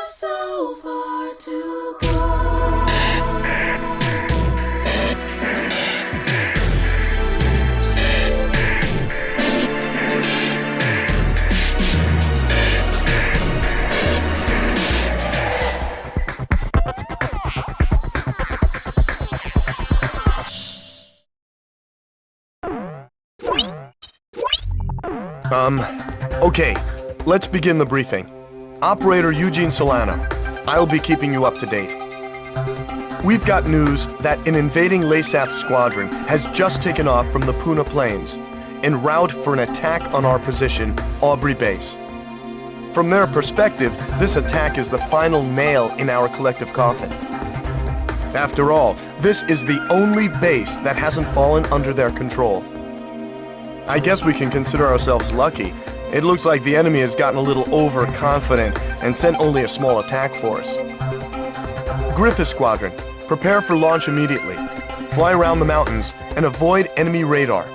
so far to go. Okay, let's begin the briefing. Operator Eugene Solano, I'll be keeping you up to date. We've got news that an invading Leasath squadron has just taken off from the Puna Plains, en route for an attack on our position, Aubrey Base. From their perspective, this attack is the final nail in our collective coffin. After all, this is the only base that hasn't fallen under their control. I guess we can consider ourselves lucky. It looks like the enemy has gotten a little overconfident and sent only a small attack force. Griffith Squadron, prepare for launch immediately. Fly around the mountains and avoid enemy radar.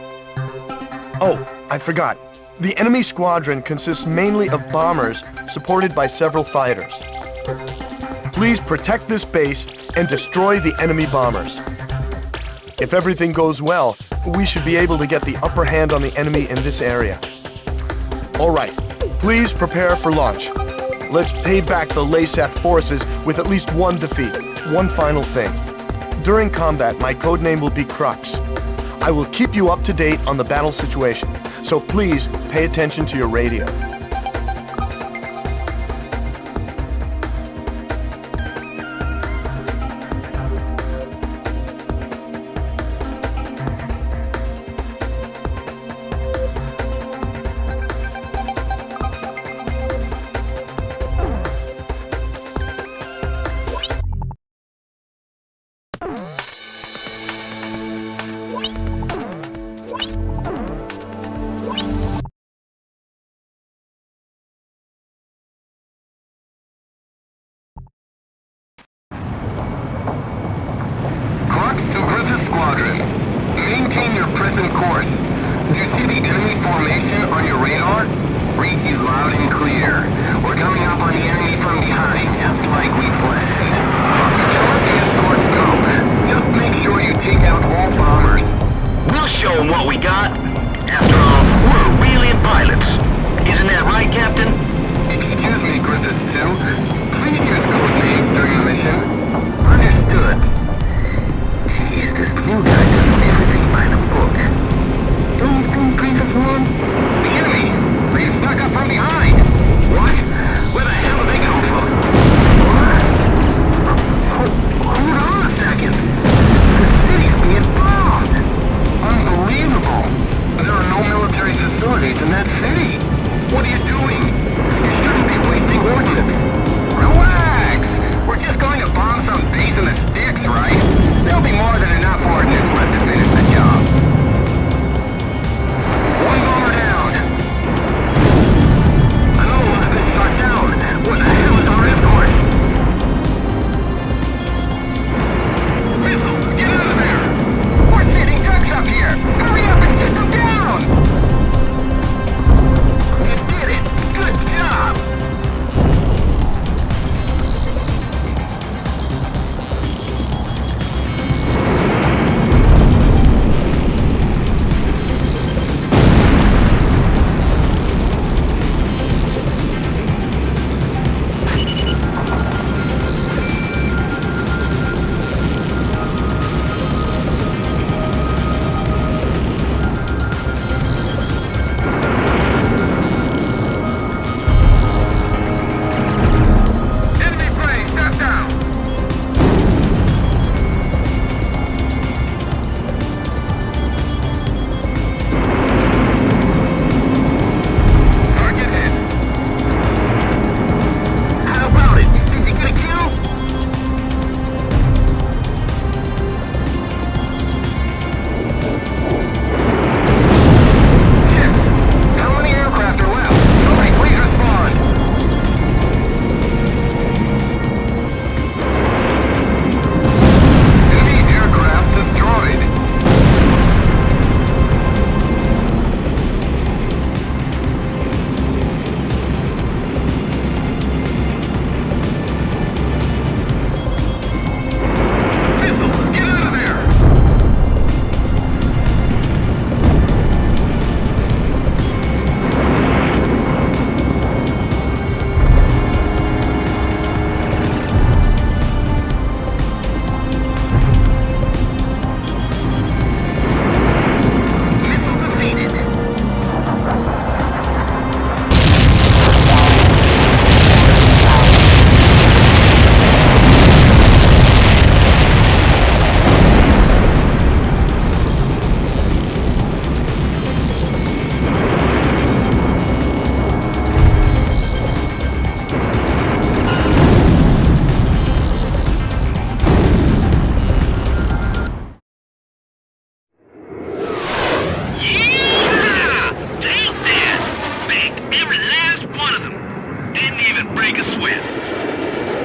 Oh, I forgot. The enemy squadron consists mainly of bombers supported by several fighters. Please protect this base and destroy the enemy bombers. If everything goes well, we should be able to get the upper hand on the enemy in this area. All right, please prepare for launch. Let's pay back the Leasath forces with at least one defeat. One final thing. During combat, my codename will be Crux. I will keep you up to date on the battle situation, so please pay attention to your radio. Maintain your present course. Do you see the enemy formation on your radar? Read you loud and clear. We're coming up on the enemy from behind, just like we planned. Now let the escorts go. Just make sure you take out all bombers. We'll show them what we got. After all, we're wheeling pilots. Isn't that right, Captain? Excuse me, Griffith 2. Please use code names during the mission. Understood. Jeez, this blue guy doesn't do everything by the book. Don't you think, Griffith 1? The enemy! They snuck up from behind! What? Where the hell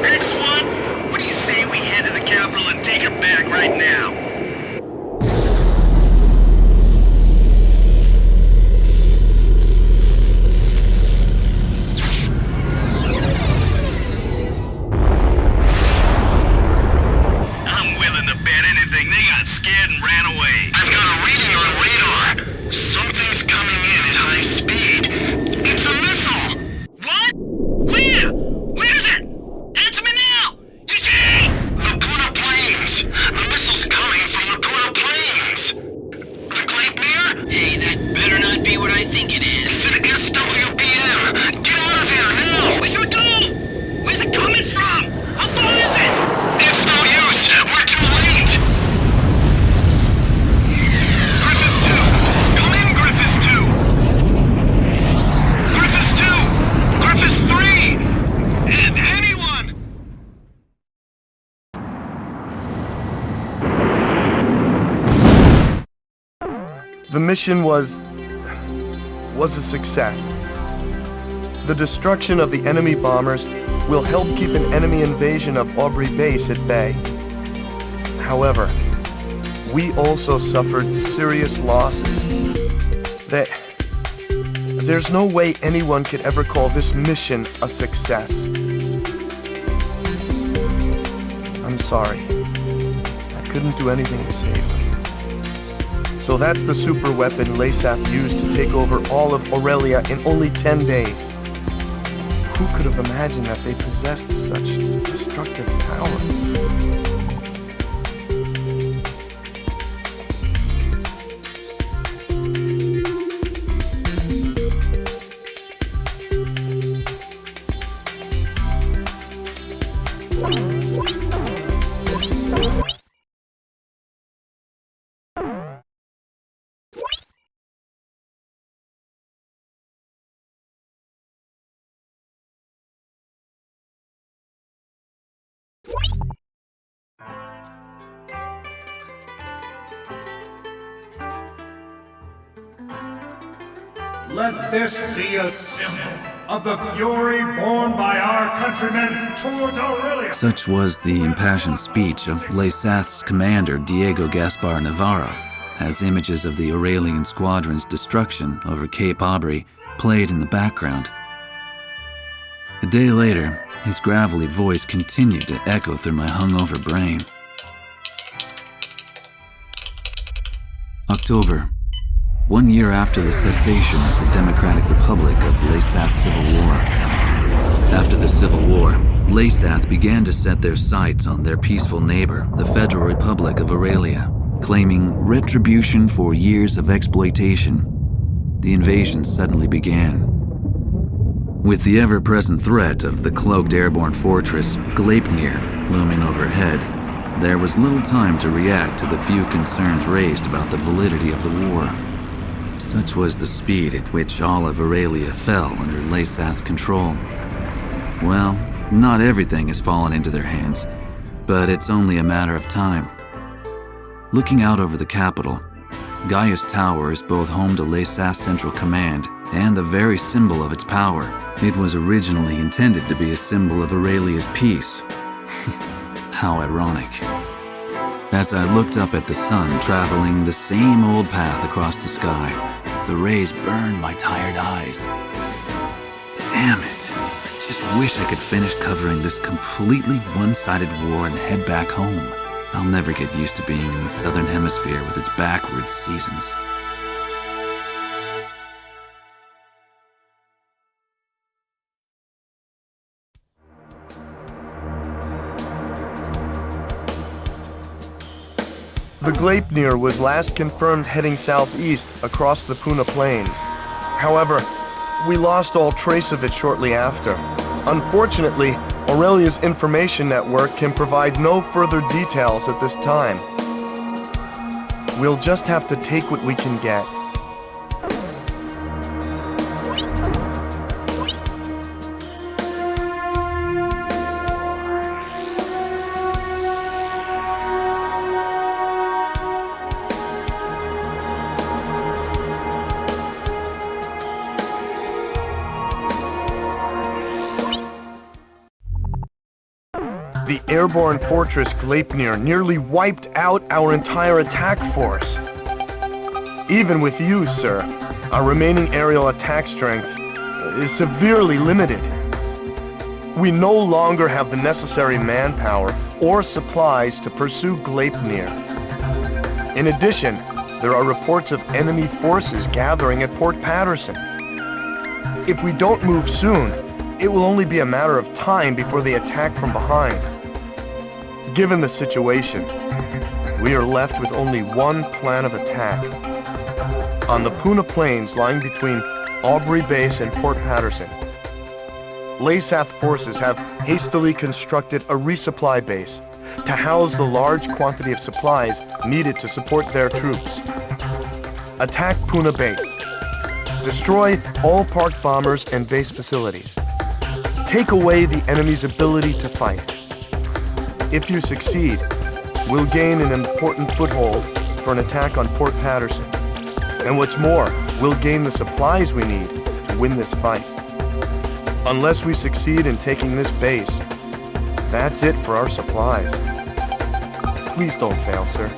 X1, what do you say we head to the capital and take her back right now? I'm willing to bet anything they got scared and ran away. I've got a reading on radar. Something's coming in at high speed. It's a missile! What? Where? Where is it? Answer me now! Eugene! The Puna Plains! The missile's coming from the Puna Plains! The Gleipnir? Hey, that better not be what I think it is. It's an SWBM! Get out of here now! What should we do? Where's it coming from? How far is it? It's no use! We're too late! Griffiths 2! Come in, Griffiths 2! Griffiths 2! Griffiths 3! Anyone! The mission was a success. The destruction of the enemy bombers will help keep an enemy invasion of Aubrey Base at bay. However, we also suffered serious losses. There's no way anyone could ever call this mission a success. I'm sorry. I couldn't do anything to save them. So that's the super weapon Leasath used to take over all of Aurelia in only 10 days. Who could have imagined that they possessed such destructive power? Let this be a symbol of the fury borne by our countrymen towards Aurelia. Such was the impassioned speech of Leasath's commander, Diego Gaspar Navarro, as images of the Aurelian squadron's destruction over Cape Aubrey played in the background. A day later, his gravelly voice continued to echo through my hungover brain. October, 1 year after the cessation of the Democratic Republic of Leasath's civil war. After the Civil War, Leasath began to set their sights on their peaceful neighbor, the Federal Republic of Aurelia, claiming retribution for years of exploitation. The invasion suddenly began. With the ever-present threat of the cloaked airborne fortress Gleipnir looming overhead, there was little time to react to the few concerns raised about the validity of the war. Such was the speed at which all of Aurelia fell under Leasath's control. Well, not everything has fallen into their hands, but it's only a matter of time. Looking out over the capital, Gaius Tower is both home to Leasath's Central Command and the very symbol of its power. It was originally intended to be a symbol of Aurelia's peace. How ironic. As I looked up at the sun traveling the same old path across the sky, the rays burned my tired eyes. Damn it. I just wish I could finish covering this completely one-sided war and head back home. I'll never get used to being in the southern hemisphere with its backwards seasons. The Gleipnir was last confirmed heading southeast across the Puna Plains. However, we lost all trace of it shortly after. Unfortunately, Aurelia's information network can provide no further details at this time. We'll just have to take what we can get. The airborne fortress Gleipnir nearly wiped out our entire attack force. Even with you, sir, our remaining aerial attack strength is severely limited. We no longer have the necessary manpower or supplies to pursue Gleipnir. In addition, there are reports of enemy forces gathering at Port Patterson. If we don't move soon, it will only be a matter of time before they attack from behind. Given the situation, we are left with only one plan of attack. On the Puna Plains lying between Aubrey Base and Port Patterson, Leasath forces have hastily constructed a resupply base to house the large quantity of supplies needed to support their troops. Attack Puna Base. Destroy all parked bombers and base facilities. Take away the enemy's ability to fight. If you succeed, we'll gain an important foothold for an attack on Port Patterson. And what's more, we'll gain the supplies we need to win this fight. Unless we succeed in taking this base, that's it for our supplies. Please don't fail, sir.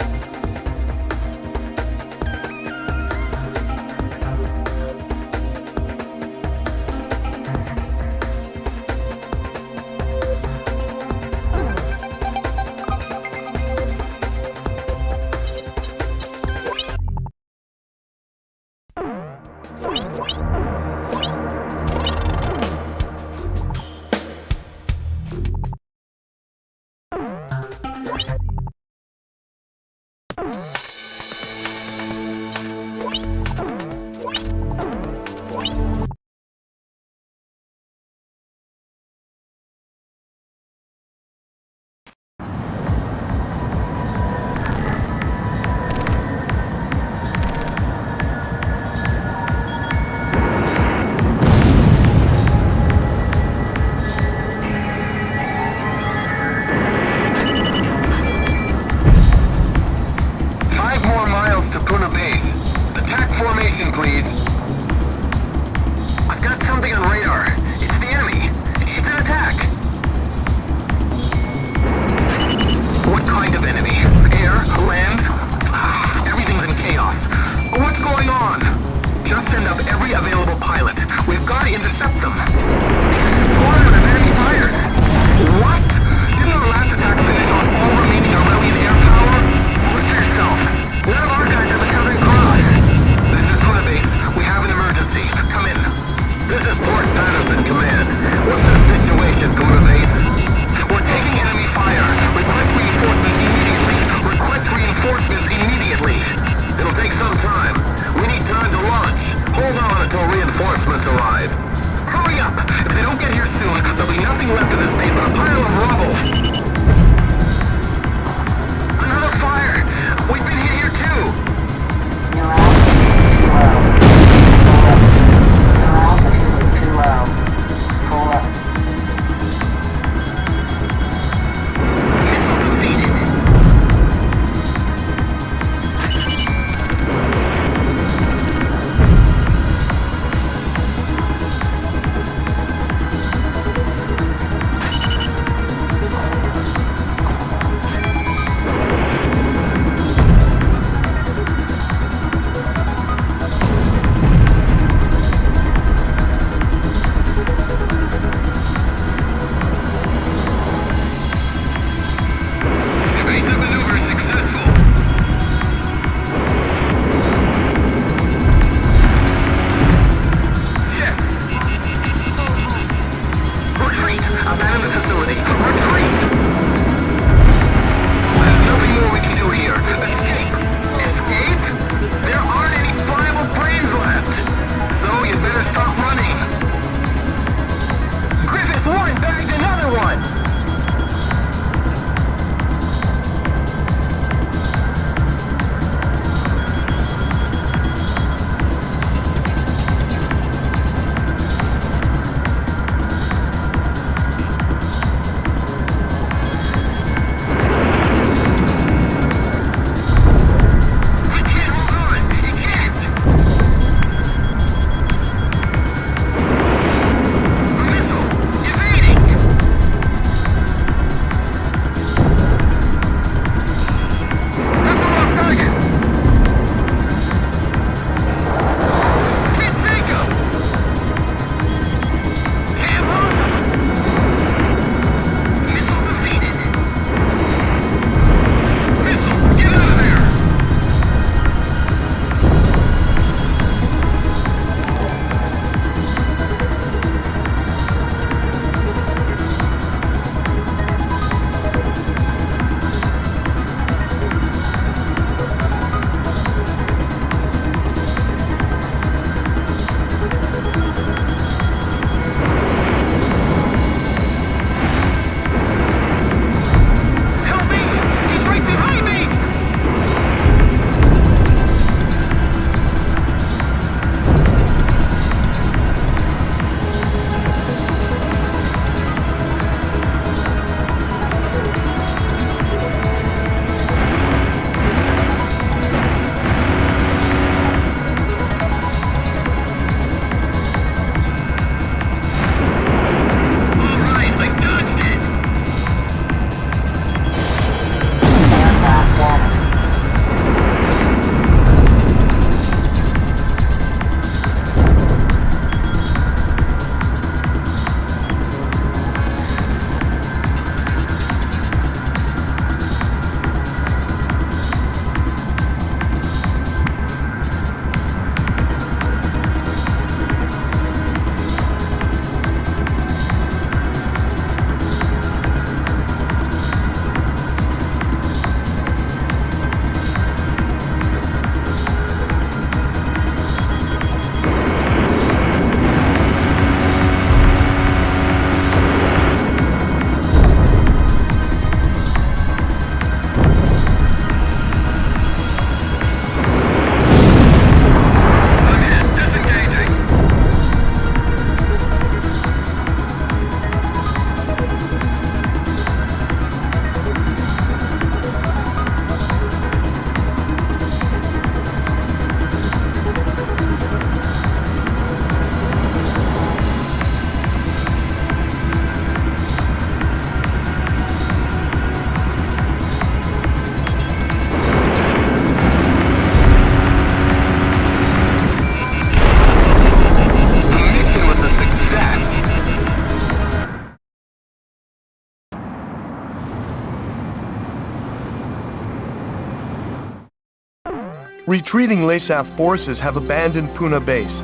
Retreating Leasath forces have abandoned Puna base.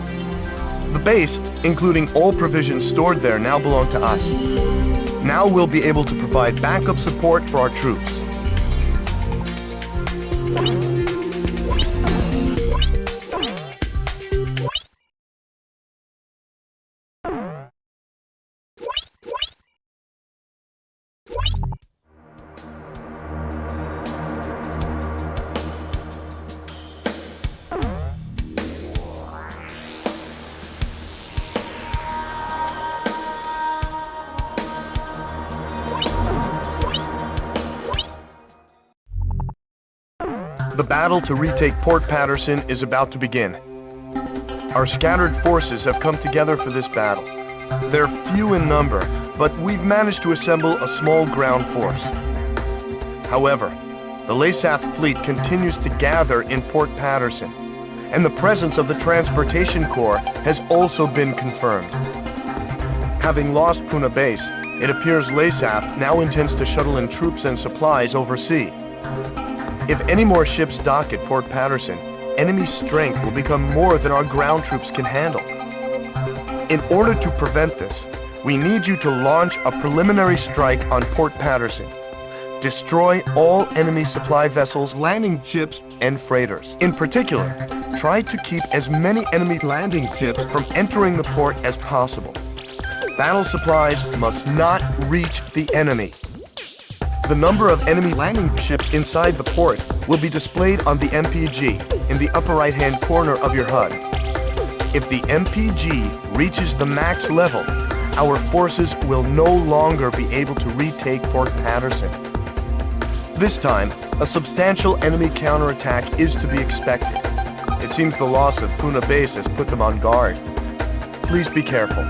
The base, including all provisions stored there, now belong to us. Now we'll be able to provide backup support for our troops. The battle to retake Port Patterson is about to begin. Our scattered forces have come together for this battle. They're few in number, but we've managed to assemble a small ground force. However, the Leasath fleet continues to gather in Port Patterson, and the presence of the Transportation Corps has also been confirmed. Having lost Puna base, it appears Leasath now intends to shuttle in troops and supplies overseas. If any more ships dock at Port Patterson, enemy strength will become more than our ground troops can handle. In order to prevent this, we need you to launch a preliminary strike on Port Patterson. Destroy all enemy supply vessels, landing ships, and freighters. In particular, try to keep as many enemy landing ships from entering the port as possible. Battle supplies must not reach the enemy. The number of enemy landing ships inside the port will be displayed on the MPG in the upper right-hand corner of your HUD. If the MPG reaches the max level, our forces will no longer be able to retake Port Patterson. This time, a substantial enemy counterattack is to be expected. It seems the loss of Puna base has put them on guard. Please be careful.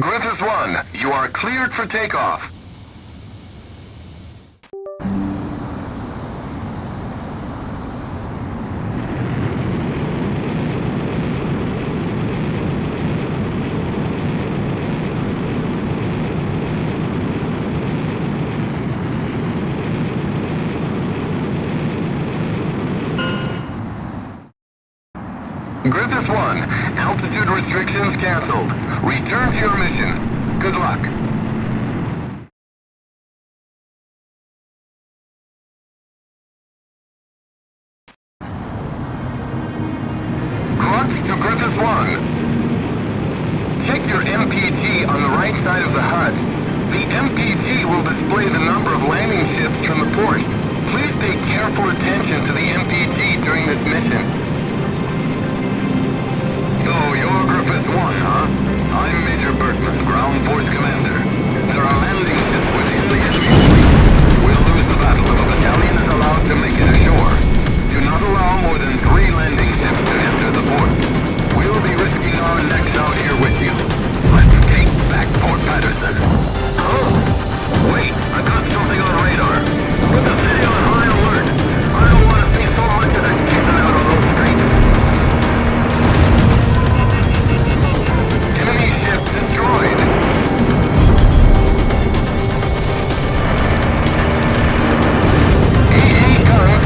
Griffith 1, you are cleared for takeoff. Griffith 1, altitude restrictions canceled. Return to your mission. Good luck. Crux to Griffith 1. Check your MPG on the right side of the HUD. The MPG will display the number of landing ships from the port. Please pay careful attention to the MPG during this mission. So, you're Griffith 1, huh? I'm Major Berkman, Ground Force Commander. There are landing ships within the enemy fleet. We'll lose the battle if a battalion is allowed to make it ashore. Do not allow more than 3 landing ships to enter the port. We'll be risking our necks out here with you. Let's take back Port Patterson. Oh! Wait, I got something on radar. Put the city on high alert. I don't want to see so much of that kitten out on those streets. Enemy ship destroyed. AA guns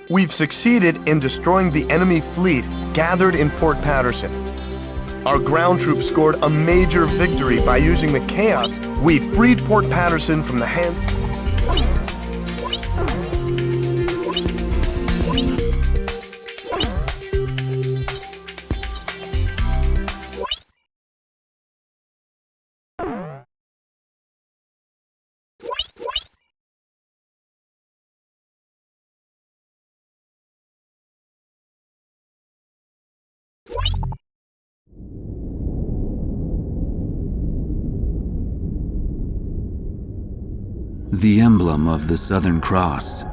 We've succeeded in destroying the enemy fleet gathered in Port Patterson. Our ground troops scored a major victory by using the chaos. We freed Port Patterson from the hands... The emblem of the Southern Cross.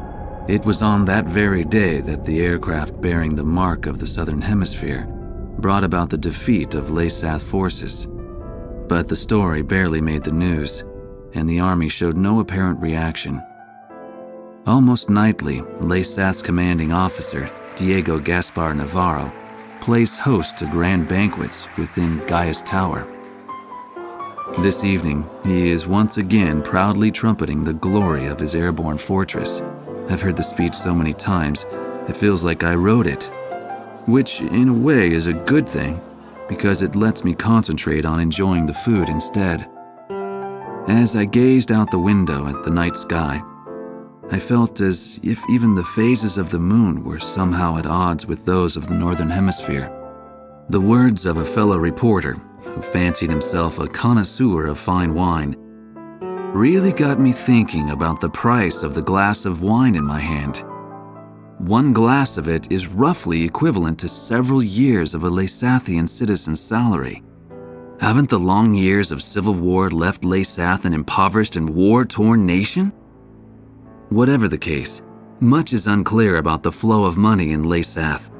It was on that very day that the aircraft bearing the mark of the Southern Hemisphere brought about the defeat of Leasath forces. But the story barely made the news, and the army showed no apparent reaction. Almost nightly, Leasath's commanding officer, Diego Gaspar Navarro, plays host to grand banquets within Gaia's Tower. This evening, he is once again proudly trumpeting the glory of his airborne fortress. I've heard the speech so many times, it feels like I wrote it. Which, in a way, is a good thing, because it lets me concentrate on enjoying the food instead. As I gazed out the window at the night sky, I felt as if even the phases of the moon were somehow at odds with those of the Northern Hemisphere. The words of a fellow reporter, who fancied himself a connoisseur of fine wine, really got me thinking about the price of the glass of wine in my hand. One glass of it is roughly equivalent to several years of a Leasathian citizen's salary. Haven't the long years of civil war left Leasath an impoverished and war-torn nation? Whatever the case, much is unclear about the flow of money in Leasath.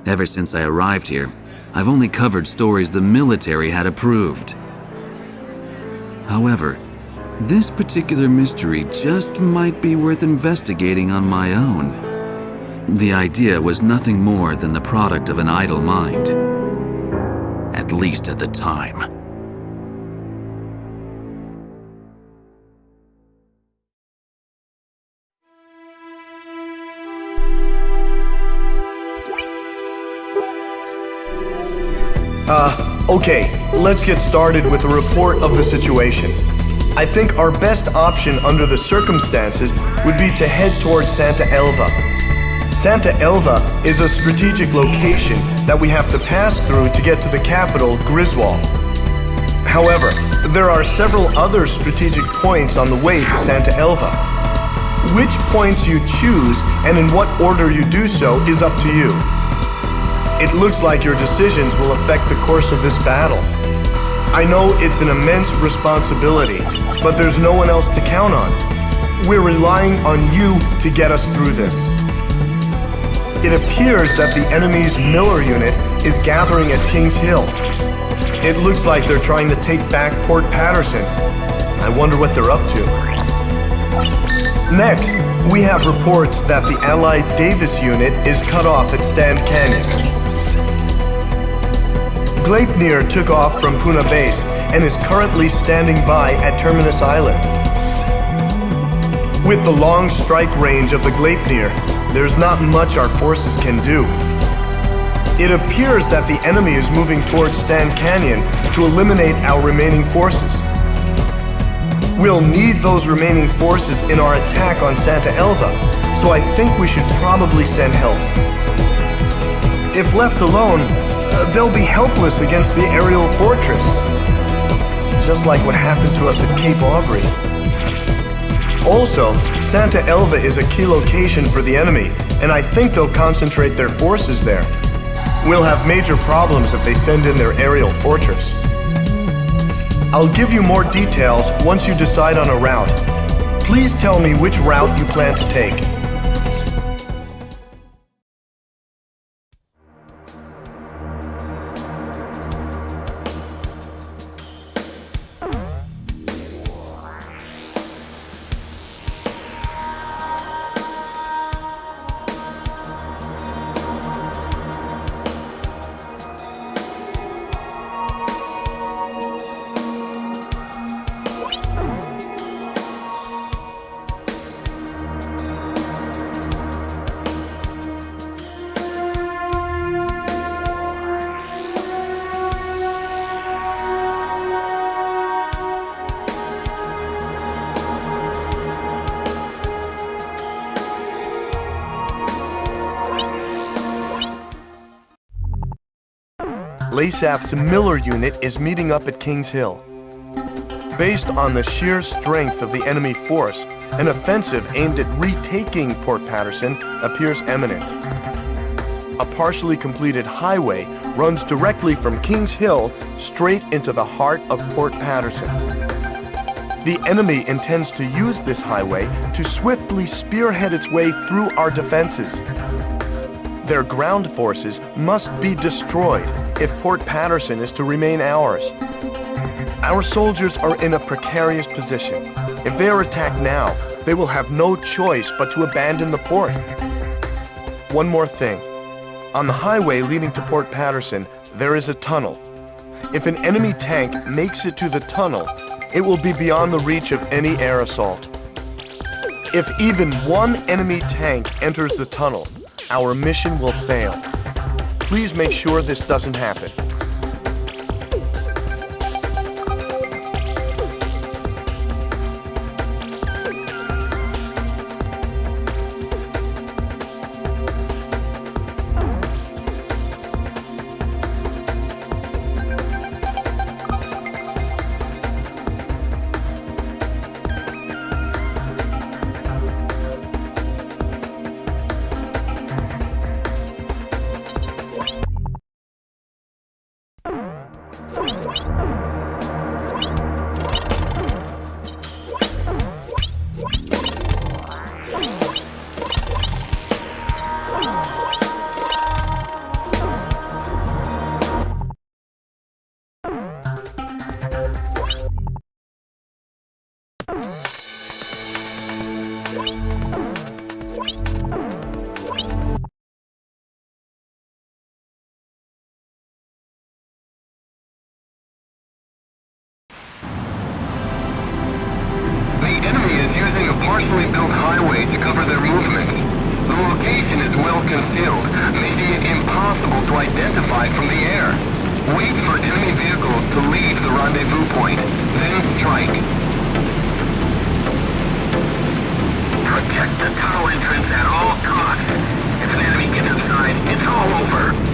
Ever since I arrived here, I've only covered stories the military had approved. However, this particular mystery just might be worth investigating on my own. The idea was nothing more than the product of an idle mind. At least at the time. Okay, let's get started with a report of the situation. I think our best option under the circumstances would be to head towards Santa Elva. Santa Elva is a strategic location that we have to pass through to get to the capital, Griswold. However, there are several other strategic points on the way to Santa Elva. Which points you choose and in what order you do so is up to you. It looks like your decisions will affect the course of this battle. I know it's an immense responsibility, but there's no one else to count on. We're relying on you to get us through this. It appears that the enemy's Miller unit is gathering at Kings Hill. It looks like they're trying to take back Port Patterson. I wonder what they're up to. Next, we have reports that the Allied Davis unit is cut off at Stand Canyon. Gleipnir took off from Puna Base and is currently standing by at Terminus Island. With the long strike range of the Gleipnir, there's not much our forces can do. It appears that the enemy is moving towards Stand Canyon to eliminate our remaining forces. We'll need those remaining forces in our attack on Santa Elva, so I think we should probably send help. If left alone, they'll be helpless against the aerial fortress, just like what happened to us at Cape Aubrey. Also, Santa Elva is a key location for the enemy, and I think they'll concentrate their forces there. We'll have major problems if they send in their aerial fortress. I'll give you more details once you decide on a route. Please tell me which route you plan to take. Leasath's Miller unit is meeting up at Kings Hill. Based on the sheer strength of the enemy force, an offensive aimed at retaking Port Patterson appears imminent. A partially completed highway runs directly from Kings Hill straight into the heart of Port Patterson. The enemy intends to use this highway to swiftly spearhead its way through our defenses. Their ground forces must be destroyed if Port Patterson is to remain ours. Our soldiers are in a precarious position. If they are attacked now, they will have no choice but to abandon the port. One more thing. On the highway leading to Port Patterson, there is a tunnel. If an enemy tank makes it to the tunnel, it will be beyond the reach of any air assault. If even one enemy tank enters the tunnel, our mission will fail. Please make sure this doesn't happen. Partially built highway to cover their movement. The location is well concealed, making it impossible to identify from the air. Wait for enemy vehicles to leave the rendezvous point, then strike. Protect the tunnel entrance at all costs. If an enemy gets inside, it's all over.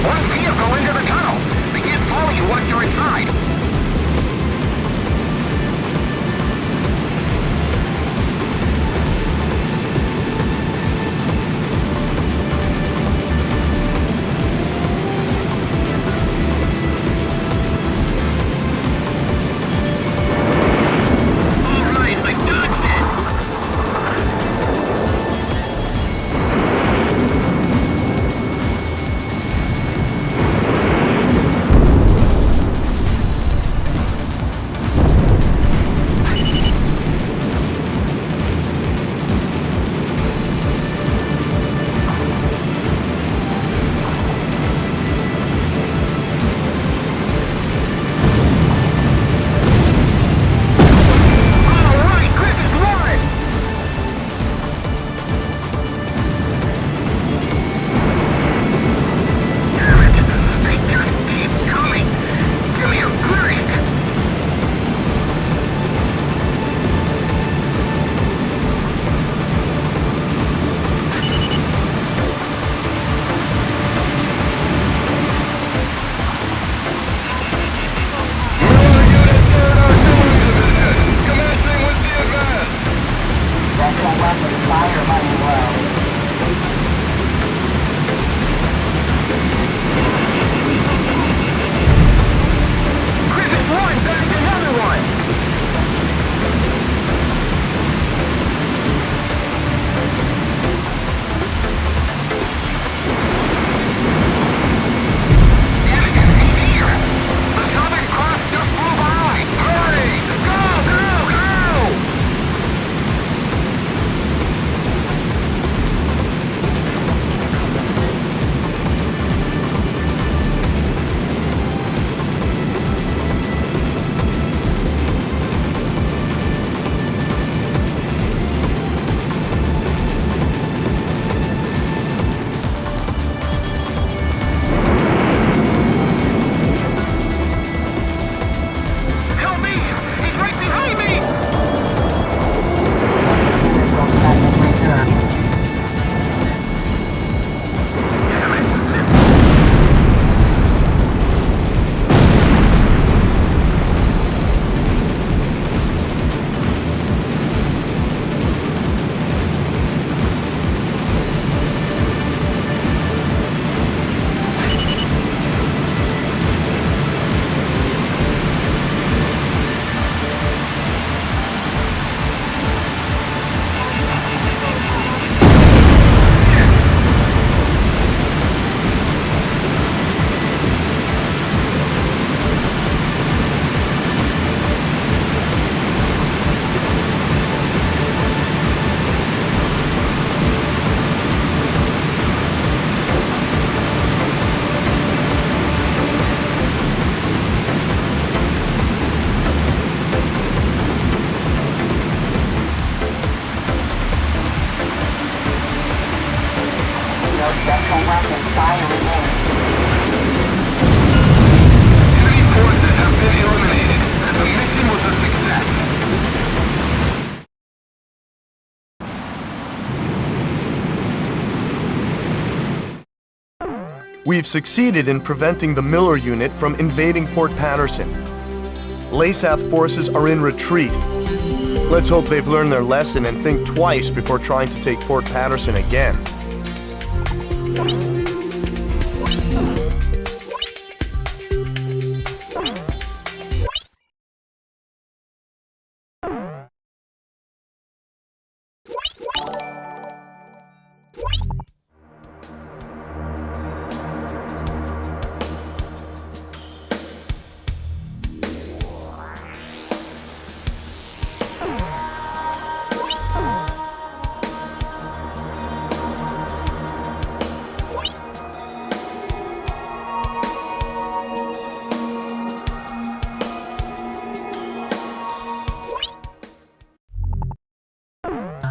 One vehicle into the tunnel! They can't follow you once you're inside! We've succeeded in preventing the Miller unit from invading Port Patterson. Leasath forces are in retreat. Let's hope they've learned their lesson and think twice before trying to take Port Patterson again.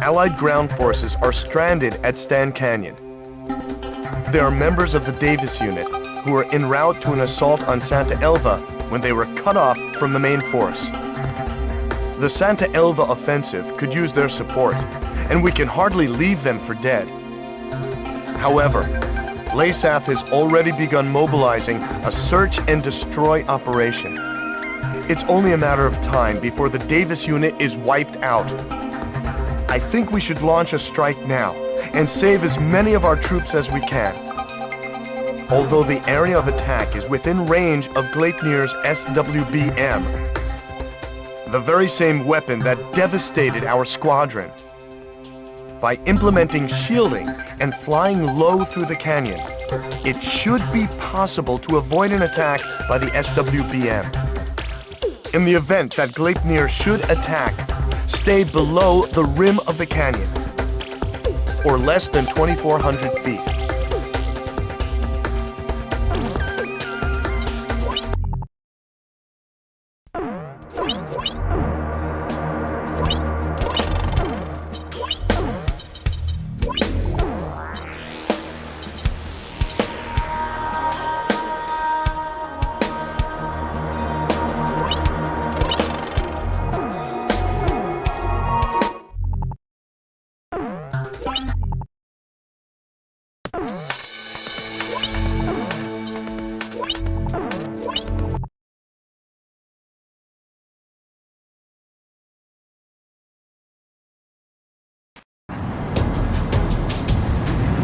Allied ground forces are stranded at Stan Canyon. They are members of the Davis unit, who were en route to an assault on Santa Elva when they were cut off from the main force. The Santa Elva offensive could use their support, and we can hardly leave them for dead. However, Leasath has already begun mobilizing a search and destroy operation. It's only a matter of time before the Davis unit is wiped out. I think we should launch a strike now and save as many of our troops as we can. Although the area of attack is within range of Gleipnir's SWBM, the very same weapon that devastated our squadron. By implementing shielding and flying low through the canyon, it should be possible to avoid an attack by the SWBM. In the event that Gleipnir should attack, stay below the rim of the canyon, or less than 2,400 feet.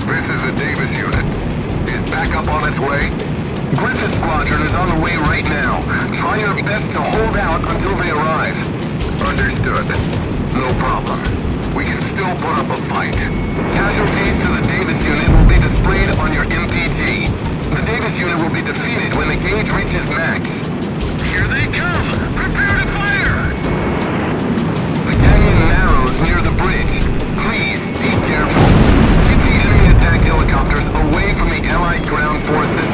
This is the Davis unit. Is backup on its way? Griffith's squadron is on the way right now. Try your best to hold out until they arrive. Understood. No problem. We can still put up a fight. Casualties to the Davis unit will be displayed on your MPG. The Davis unit will be defeated when the gauge reaches max. Here they come! Prepare to fire! The canyon narrows near the bridge. Please, be careful. Keep the enemy attack helicopters away from the Allied ground forces.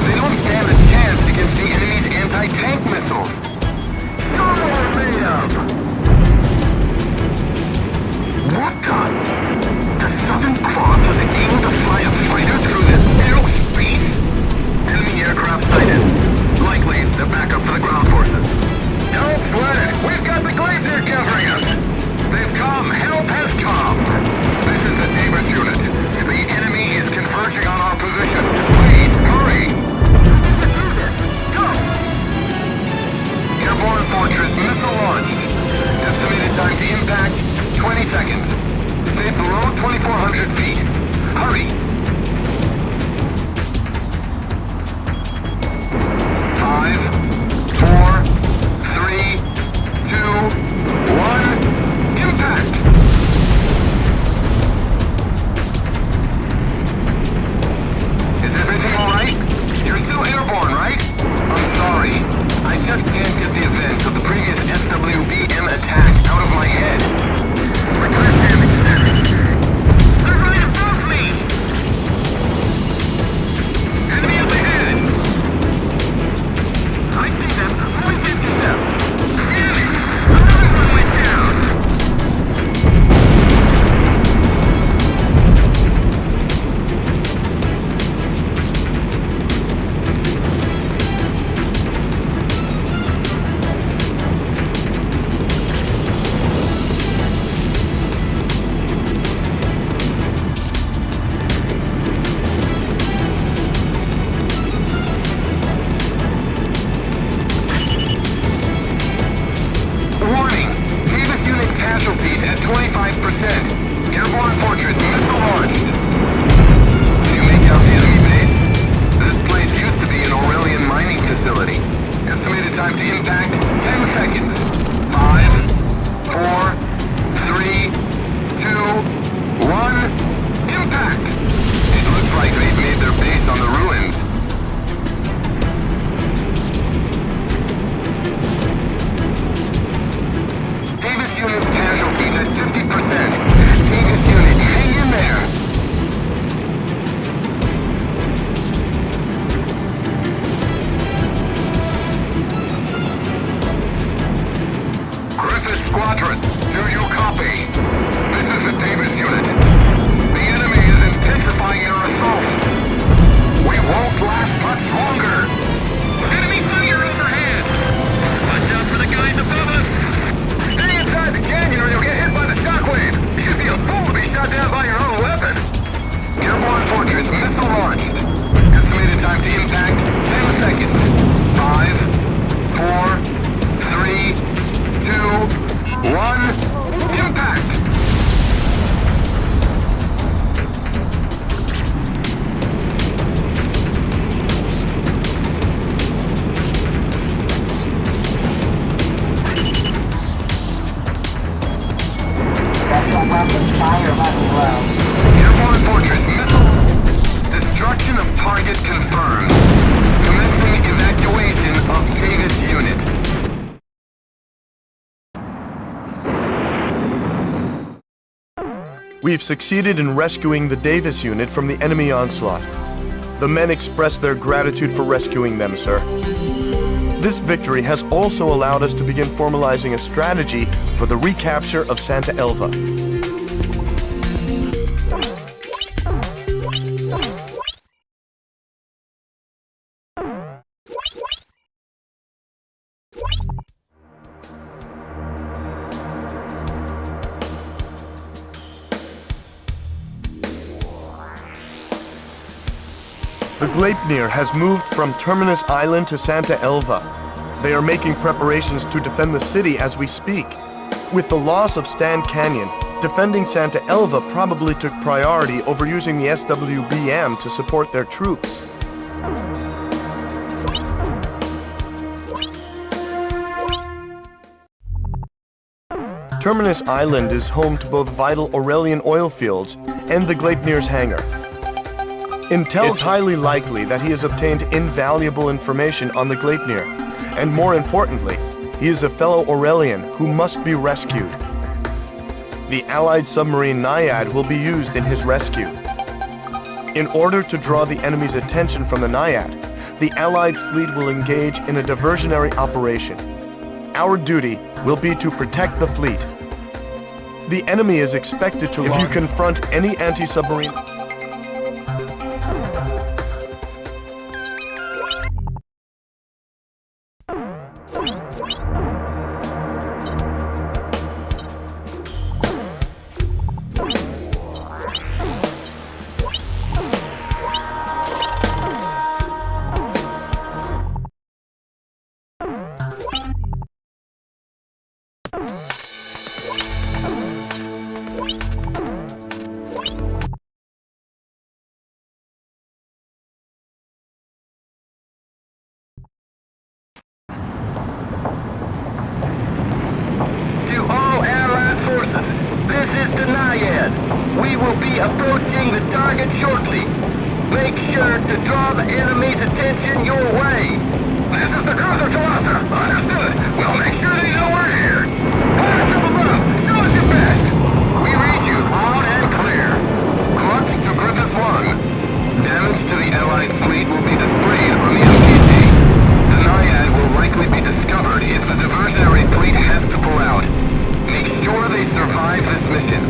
They don't stand a chance against the enemy's anti-tank missiles. Storm them! What the? The Southern Cross was aiming to fly a fighter through this aerospace? Enemy aircraft We've succeeded in rescuing the Davis unit from the enemy onslaught. The men express their gratitude for rescuing them, sir. This victory has also allowed us to begin formalizing a strategy for the recapture of Santa Elva. The Gleipnir has moved from Terminus Island to Santa Elva. They are making preparations to defend the city as we speak. With the loss of Stand Canyon, defending Santa Elva probably took priority over using the SWBM to support their troops. Terminus Island is home to both vital Aurelian oil fields and the Gleipnir's hangar. It's highly likely that he has obtained invaluable information on the Gleipnir, and more importantly, he is a fellow Aurelian who must be rescued. The Allied submarine Naiad will be used in his rescue. In order to draw the enemy's attention from the Naiad, the Allied fleet will engage in a diversionary operation. Our duty will be to protect the fleet. The enemy is expected to launch. If you confront any anti-submarine... We will be approaching the target shortly. Make sure to draw the enemy's attention your way. This is the cruiser Leasath. Understood. We'll make sure they know we're here. Fire from above. Do us your best. We read you loud and clear. March to Griffith 1. Damage to the Allied fleet will be displayed on the MPG. The Naiad will likely be discovered if the diversionary fleet has to pull out. Make sure they survive this mission.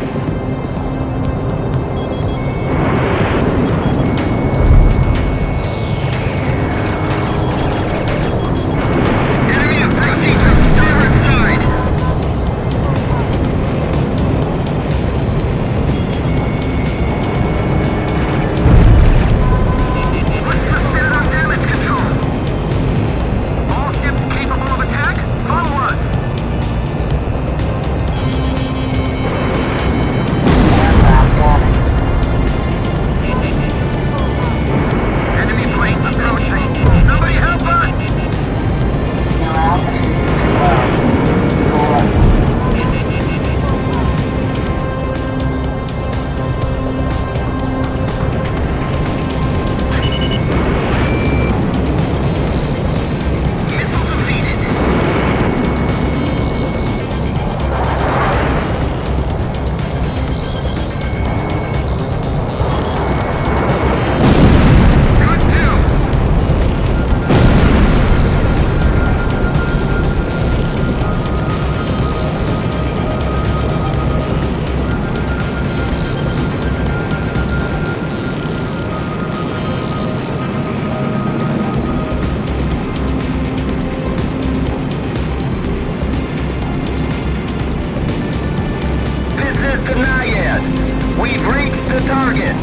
We've reached the target.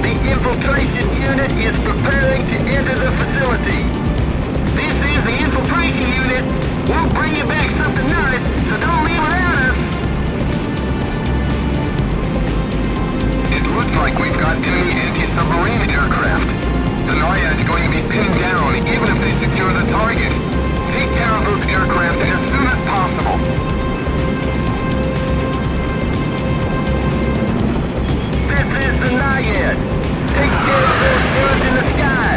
The infiltration unit is preparing to enter the facility. This is the infiltration unit. We'll bring you back something nice, so don't leave without us. It looks like we've got enemy anti-submarine aircraft. The Naiad's going to be pinned down even if they secure the target. Take down those aircraft as soon as possible. This is the Naiad. Take care of those birds in the sky.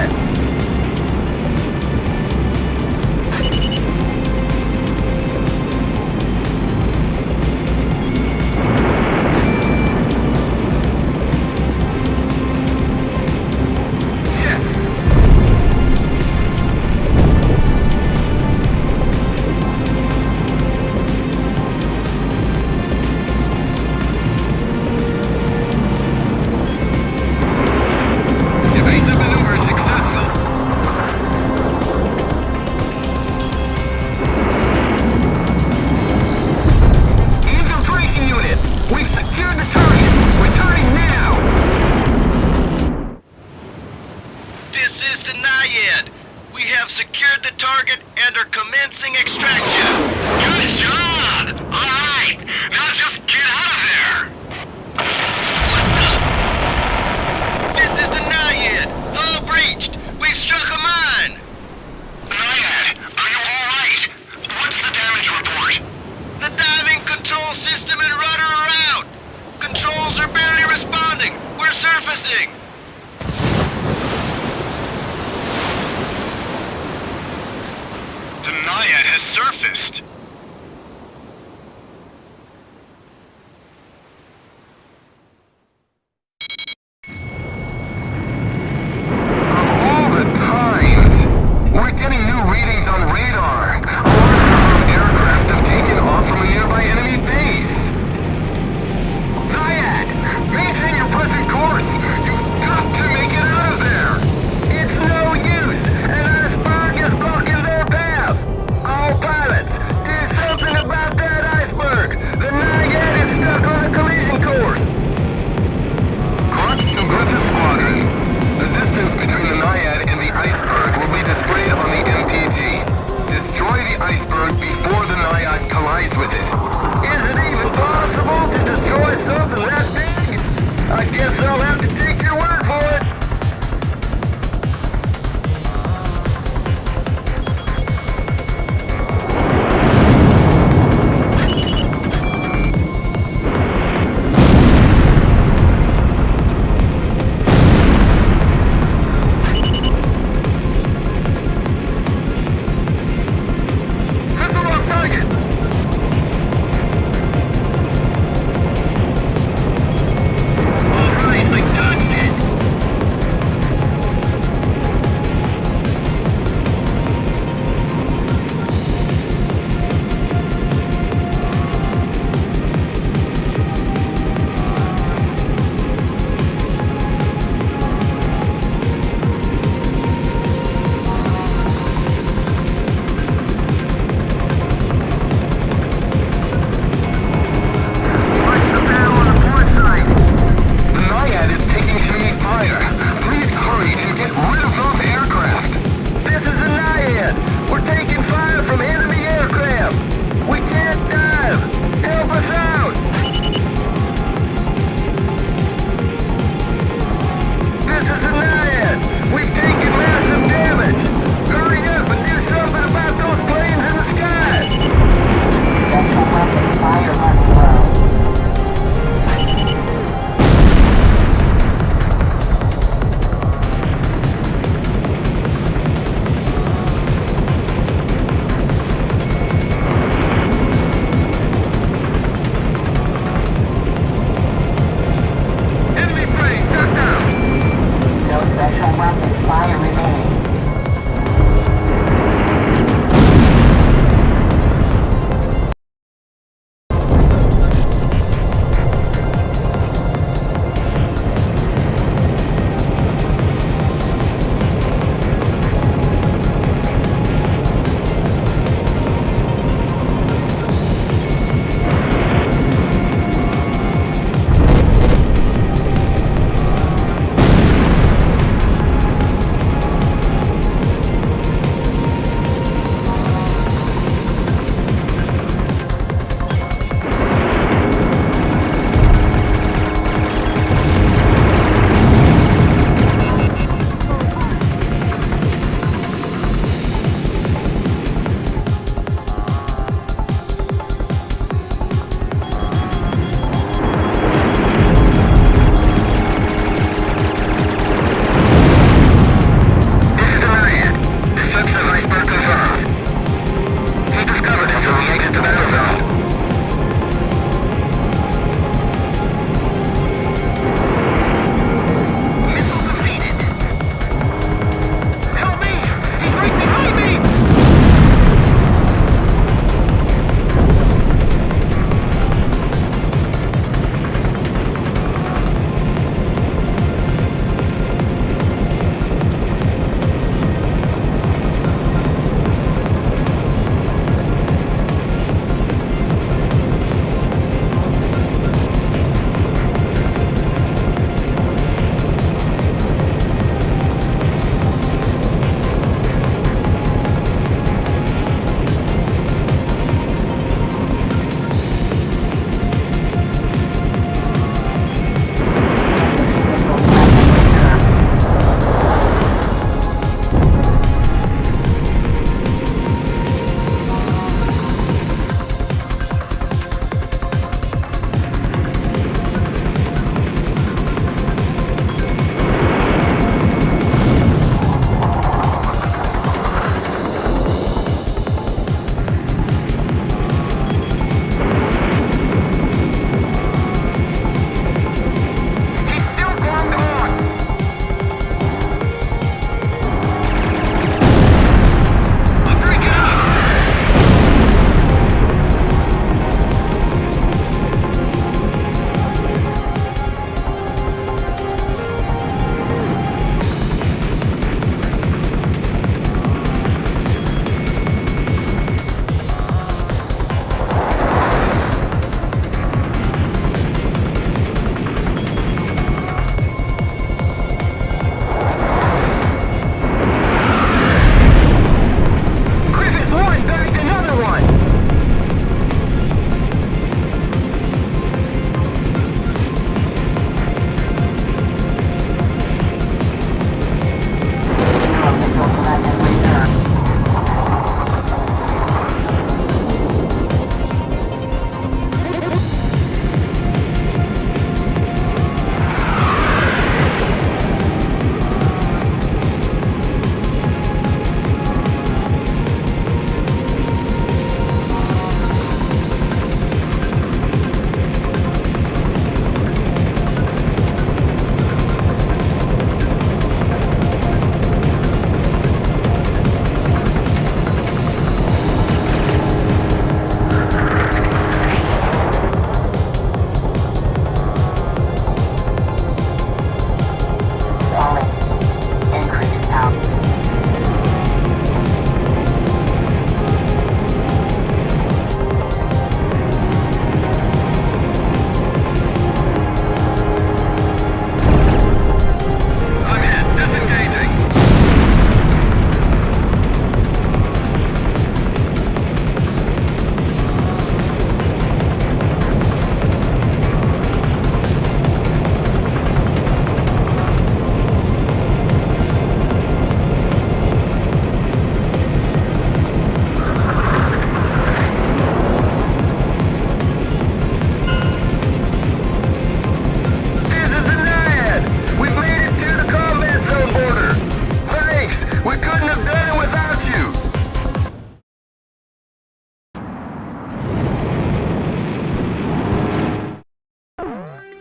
We have secured the target and are commencing extraction. Good job! Alright, now just get out of there! What the? This is the Naiad! Hull breached! We've struck a mine! Naiad, are you alright? What's the damage report? The diving control system and rudder are out! Controls are barely responding! We're surfacing! The Naiad has surfaced! All the time! We're getting new readings on radar. Alarms from aircraft have taken off from a nearby enemy base. Naiad! Maintain your present course! You've got to make it out of there! It's no use! An iceberg is blocking their path! All pilots,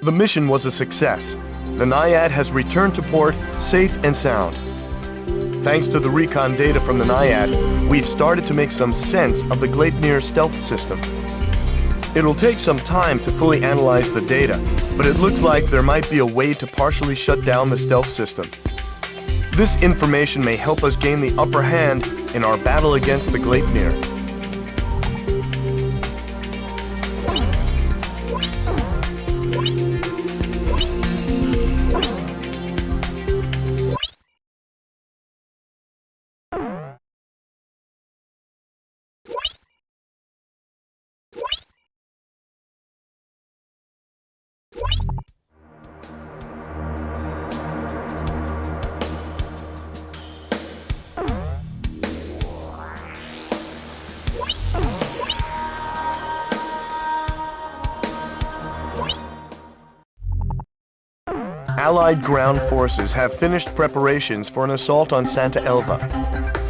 The mission was a success. The Naiad has returned to port safe and sound. Thanks to the recon data from the Naiad, we've started to make some sense of the Gleipnir stealth system. It'll take some time to fully analyze the data, but it looks like there might be a way to partially shut down the stealth system. This information may help us gain the upper hand in our battle against the Gleipnir. Allied ground forces have finished preparations for an assault on Santa Elva.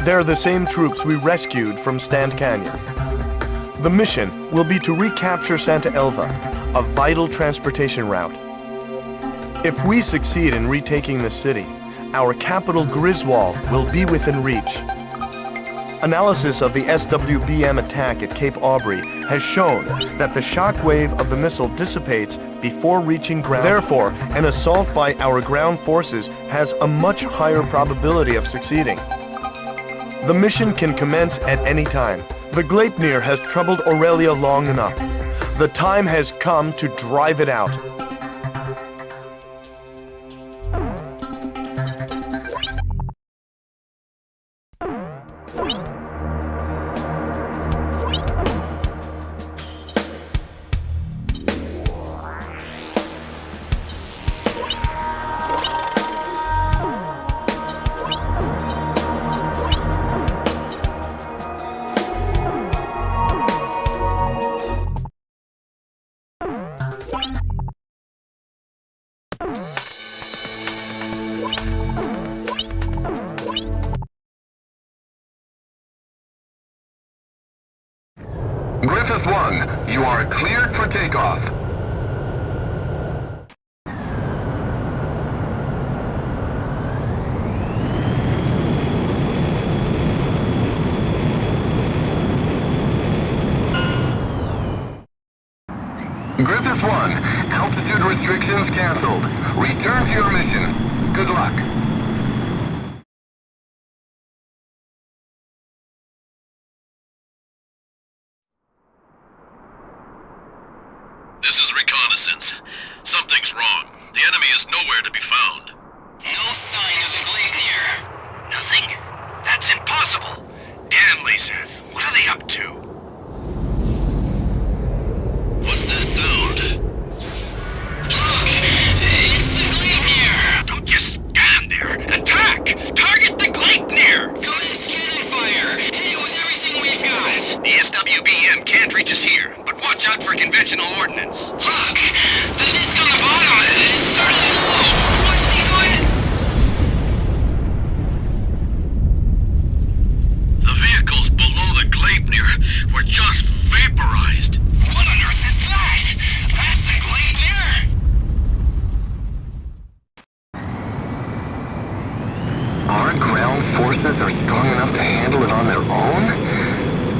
They're the same troops we rescued from Stand Canyon. The mission will be to recapture Santa Elva, a vital transportation route. If we succeed in retaking the city, our capital Griswold will be within reach. Analysis of the SWBM attack at Cape Aubrey has shown that the shockwave of the missile dissipates before reaching ground. Therefore, an assault by our ground forces has a much higher probability of succeeding. The mission can commence at any time. The Gleipnir has troubled Aurelia long enough. The time has come to drive it out. Griffith 1, you are cleared for takeoff. Griffith 1, altitude restrictions canceled. Return to your mission. Good luck. This is reconnaissance. Something's wrong. The enemy is nowhere to be found. No sign of the Gleipnir. Nothing? That's impossible. Damn, Leasath. What are they up to? What's that sound? Look! It's the Gleipnir! Don't just stand there! Attack! Target the Gleipnir! Commence cannon fire! Hit it with everything we've got! The SWBM can't reach us here, but watch out for conventional ordnance. Look! The disc on the bottom is starting to glow! What's he doing? The vehicles below the Gleipnir were just vaporized. What on earth is that? That's the Gleipnir! Our ground forces are strong enough to handle it on their own?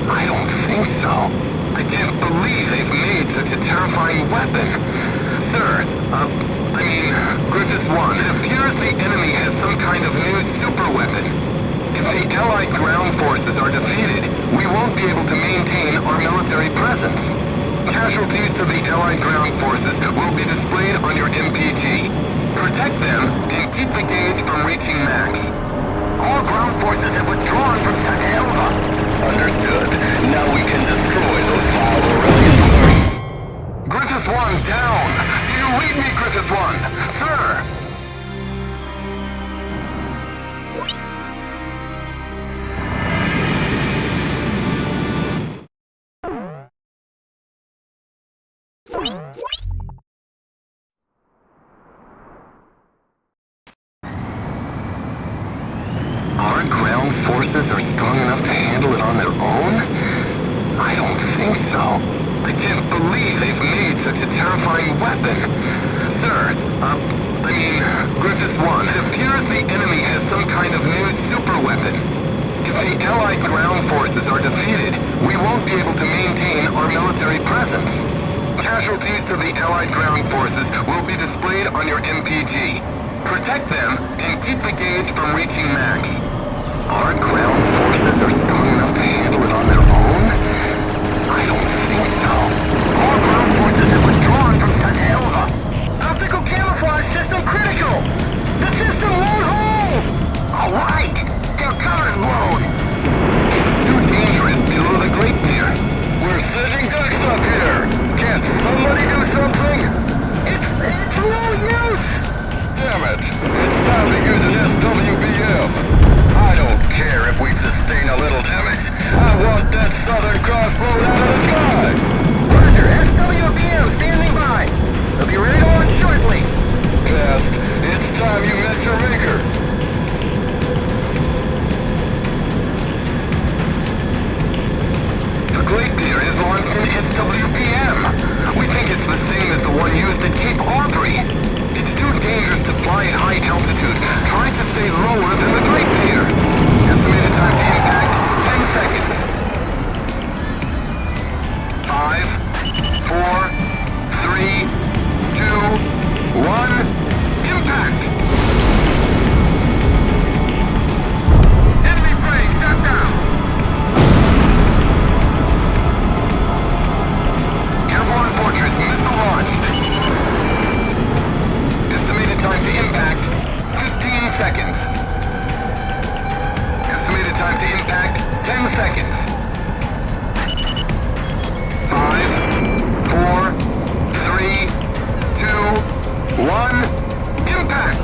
I don't think so. I can't believe they've made such a terrifying weapon. Sir, Griffith 1, it appears the enemy has some kind of new super weapon. If the Allied ground forces are defeated, we won't be able to maintain our military presence. Casualties to the Allied ground forces will be displayed on your MPG. Protect them and keep the gauge from reaching max. All ground forces have withdrawn from Santa Elva. Understood. Now we can destroy those vile Aurelian parties. Griffith 1 down! Do you read me, Griffith 1? Sir! Our ground forces are strong enough to handle it on their own? I don't think so. I I can't believe they've made such a terrifying weapon. Sir, Griffith 1, it appears the enemy has some kind of new super weapon. If the Allied ground forces are defeated, we won't be able to maintain our military presence. Casualties to the Allied ground forces will be displayed on your MPG. Protect them and keep the gauge from reaching max. Our ground forces are strong enough to handle it on their own? I don't think so. Our ground forces have withdrawn from Sanelva. Optical camouflage system critical! The system won't hold! Alright! They're coming load! It's too dangerous below the Great Bear. We're setting ducks up here! Can't somebody do something? It's no use! Damn it! It's time to use an SWBM! I don't care if we sustain a little damage. I want that Southern Crossbow out of the sky! Roger, SWBM standing by! They'll be ready to launch shortly! Yes, it's time you met your maker! The Great Bear is launched in SWBM! We think it's the same as the one used at Cape Aubrey! It's too dangerous to fly at high altitude. Try to stay lower than the Great Bear! Estimated time to impact, 10 seconds. 5, 4, 3, 2, 1, impact! Enemy plane, shut down! Airborne Fortress, missile launched. Estimated time to impact, 15 seconds. Estimated time to impact, 10 seconds. 5, 4, 3, 2, 1, impact!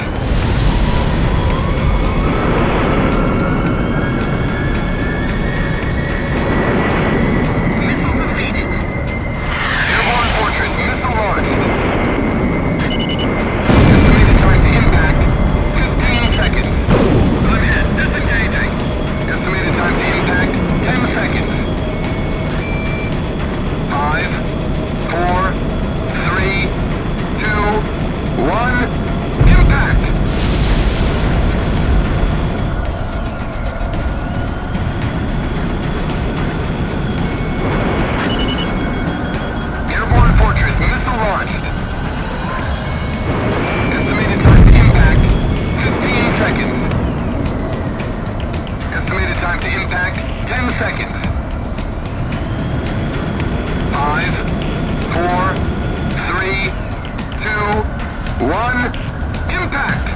Missile defeated. Airborne Fortress, missile launched. Estimated time to impact, 15 seconds. Again, disengaging. Estimated time to impact, 10 seconds. 5, 4, 3, 2, 1, impact! Airborne Fortress, missile launched. Estimated time to impact, 15 seconds. Estimated time to impact, 10 seconds. 5, 4, 3, 2, 1, impact!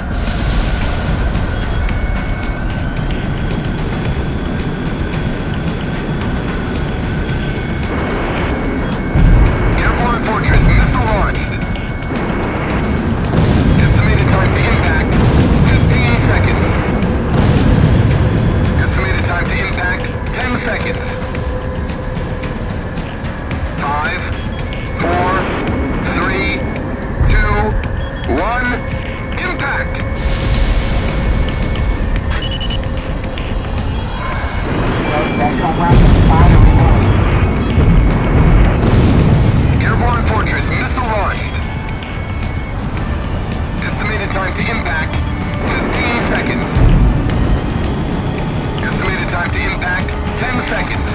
Airborne Fortress, missile launched. Estimated time to impact, 15 seconds. Estimated time to impact, 10 seconds. 5, 4, 3, 2, 1, impact! Airborne Fortress, missile launched. Estimated time to impact, 15 seconds. Estimated time to impact, 10 seconds.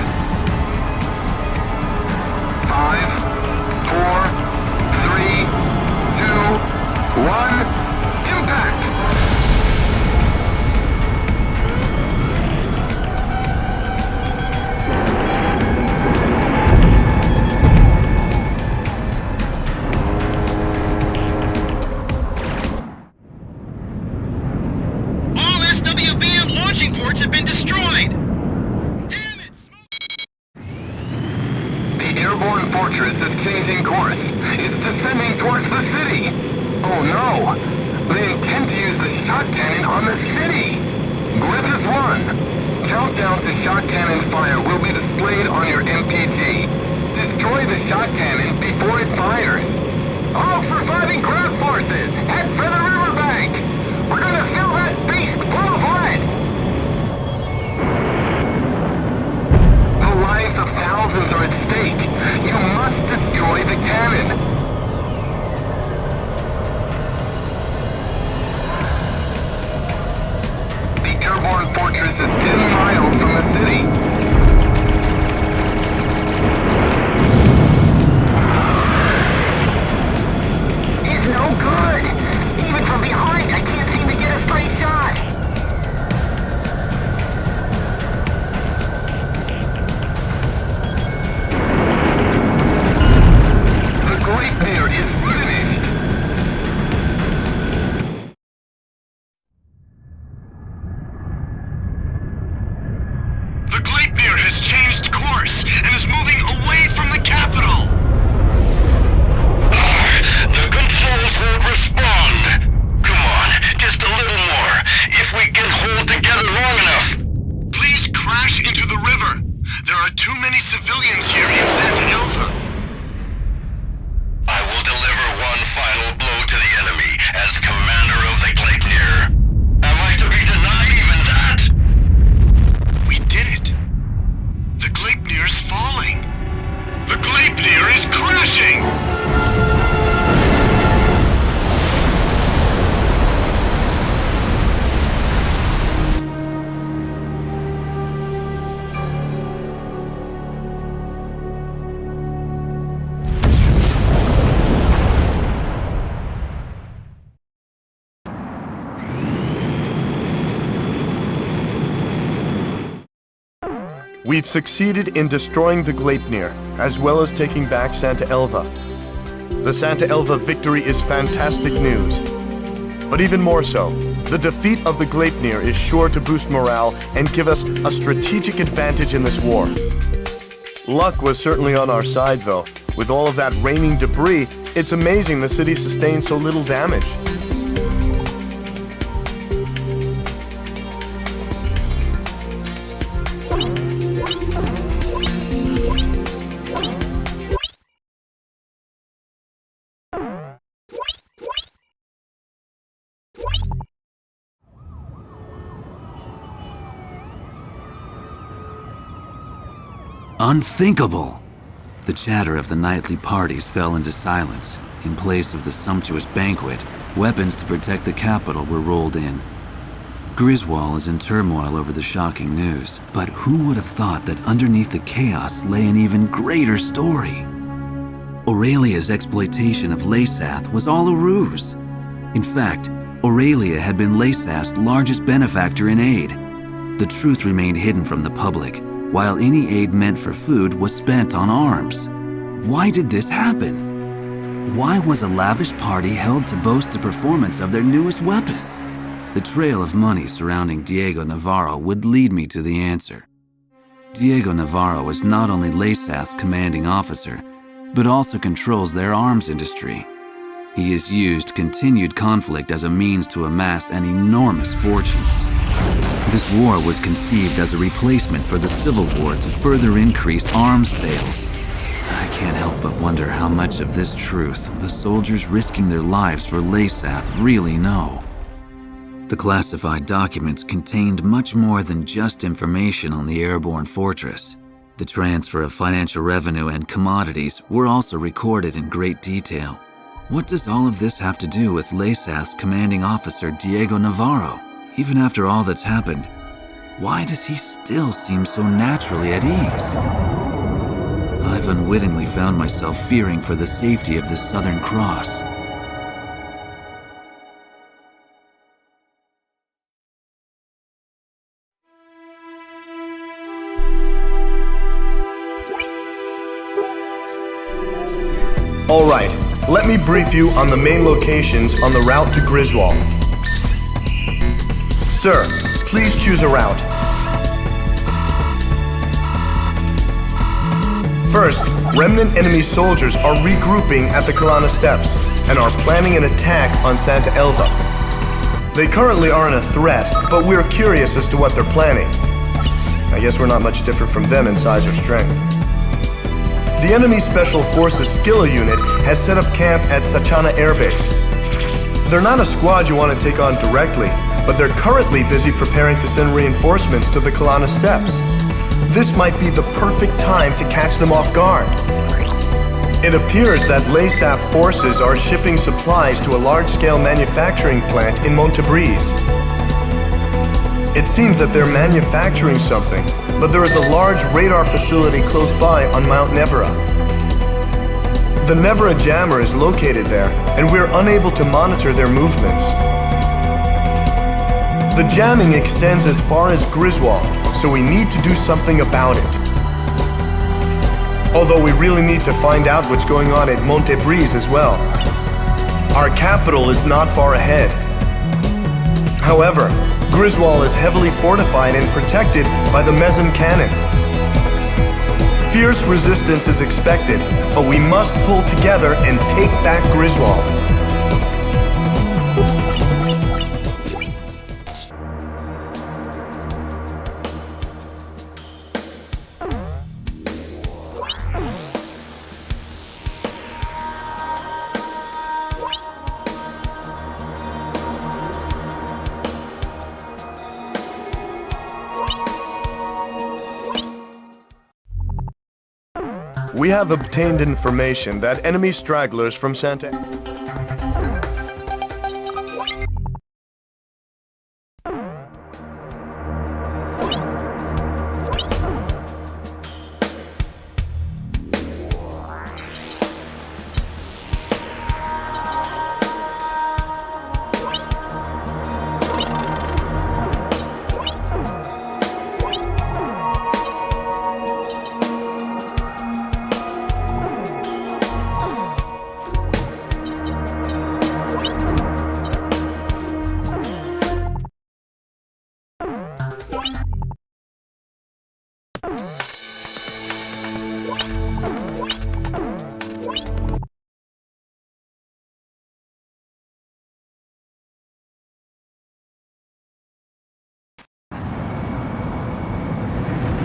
5, 4, 3, 2, 1, impact! All SWBM launching ports have been destroyed! Damn it! The Airborne Fortress is changing course. It's descending towards the city. Oh no! They intend to use the shot cannon on the city! Griffith 1! Countdown to shot cannon fire will be displayed on your MPG. Destroy the shot cannon before it fires. All surviving ground forces, head for the riverbank! We're gonna fill that beast full of lead! The lives of thousands are at stake. You must cannon. The airborne fortress is 10 miles from the city. It's no good. Even from behind, I can't seem to get a straight shot. The Great Bear is finished. The Gleipnir has changed course and is moving away from the capital. The controls won't respond. Come on, just a little more. If we can hold together long enough. Please crash into the river. There are too many civilians here in Santa Elva. I will deliver one final blow to the enemy as commander of the Gleipnir. Am I to be denied even that? We did it. The Gleipnir's falling. The Gleipnir is crashing! We've succeeded in destroying the Gleipnir, as well as taking back Santa Elva. The Santa Elva victory is fantastic news. But even more so, the defeat of the Gleipnir is sure to boost morale and give us a strategic advantage in this war. Luck was certainly on our side though. With all of that raining debris, it's amazing the city sustained so little damage. Unthinkable! The chatter of the nightly parties fell into silence. In place of the sumptuous banquet, weapons to protect the capital were rolled in. Griswold is in turmoil over the shocking news, but who would have thought that underneath the chaos lay an even greater story? Aurelia's exploitation of Leasath was all a ruse. In fact, Aurelia had been Leasath's largest benefactor in aid. The truth remained hidden from the public, while any aid meant for food was spent on arms. Why did this happen? Why was a lavish party held to boast the performance of their newest weapon? The trail of money surrounding Diego Navarro would lead me to the answer. Diego Navarro is not only Leasath's commanding officer, but also controls their arms industry. He has used continued conflict as a means to amass an enormous fortune. This war was conceived as a replacement for the Civil War to further increase arms sales. I can't help but wonder how much of this truth the soldiers risking their lives for Leasath really know. The classified documents contained much more than just information on the airborne fortress. The transfer of financial revenue and commodities were also recorded in great detail. What does all of this have to do with Leasath's commanding officer Diego Navarro? Even after all that's happened, why does he still seem so naturally at ease? I've unwittingly found myself fearing for the safety of the Southern Cross. All right, let me brief you on the main locations on the route to Griswold. Sir, please choose a route. First, remnant enemy soldiers are regrouping at the Kalana Steps and are planning an attack on Santa Elva. They currently aren't a threat, but we're curious as to what they're planning. I guess we're not much different from them in size or strength. The enemy Special Forces Skilla unit has set up camp at Sachana Air Base. They're not a squad you want to take on directly, but they're currently busy preparing to send reinforcements to the Kalana Steps. This might be the perfect time to catch them off guard. It appears that Leasath forces are shipping supplies to a large-scale manufacturing plant in Montebreeze. It seems that they're manufacturing something, but there is a large radar facility close by on Mount Nevera. The Nevera jammer is located there, and we're unable to monitor their movements. The jamming extends as far as Griswold, so we need to do something about it. Although we really need to find out what's going on at Montebreeze as well. Our capital is not far ahead. However, Griswold is heavily fortified and protected by the Mesem cannon. Fierce resistance is expected, but we must pull together and take back Griswold. We have obtained information that enemy stragglers from Santa...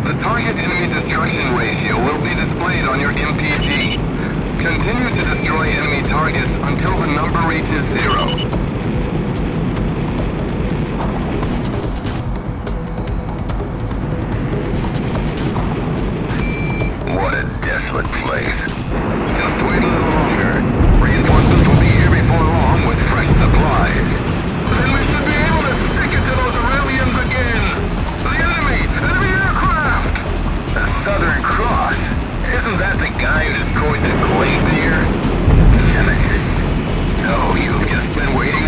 The target enemy destruction ratio will be displayed on your MPG. Continue to destroy enemy targets until the number reaches 0. What a desolate place. Just wait a little longer. Reinforcements will be here before long with fresh supplies. Then we should be able to stick it to those Aurelians again. The enemy aircraft! The Southern Cross. Isn't that the guy who's going to Glacier? Nemesis. Oh, you've just been waiting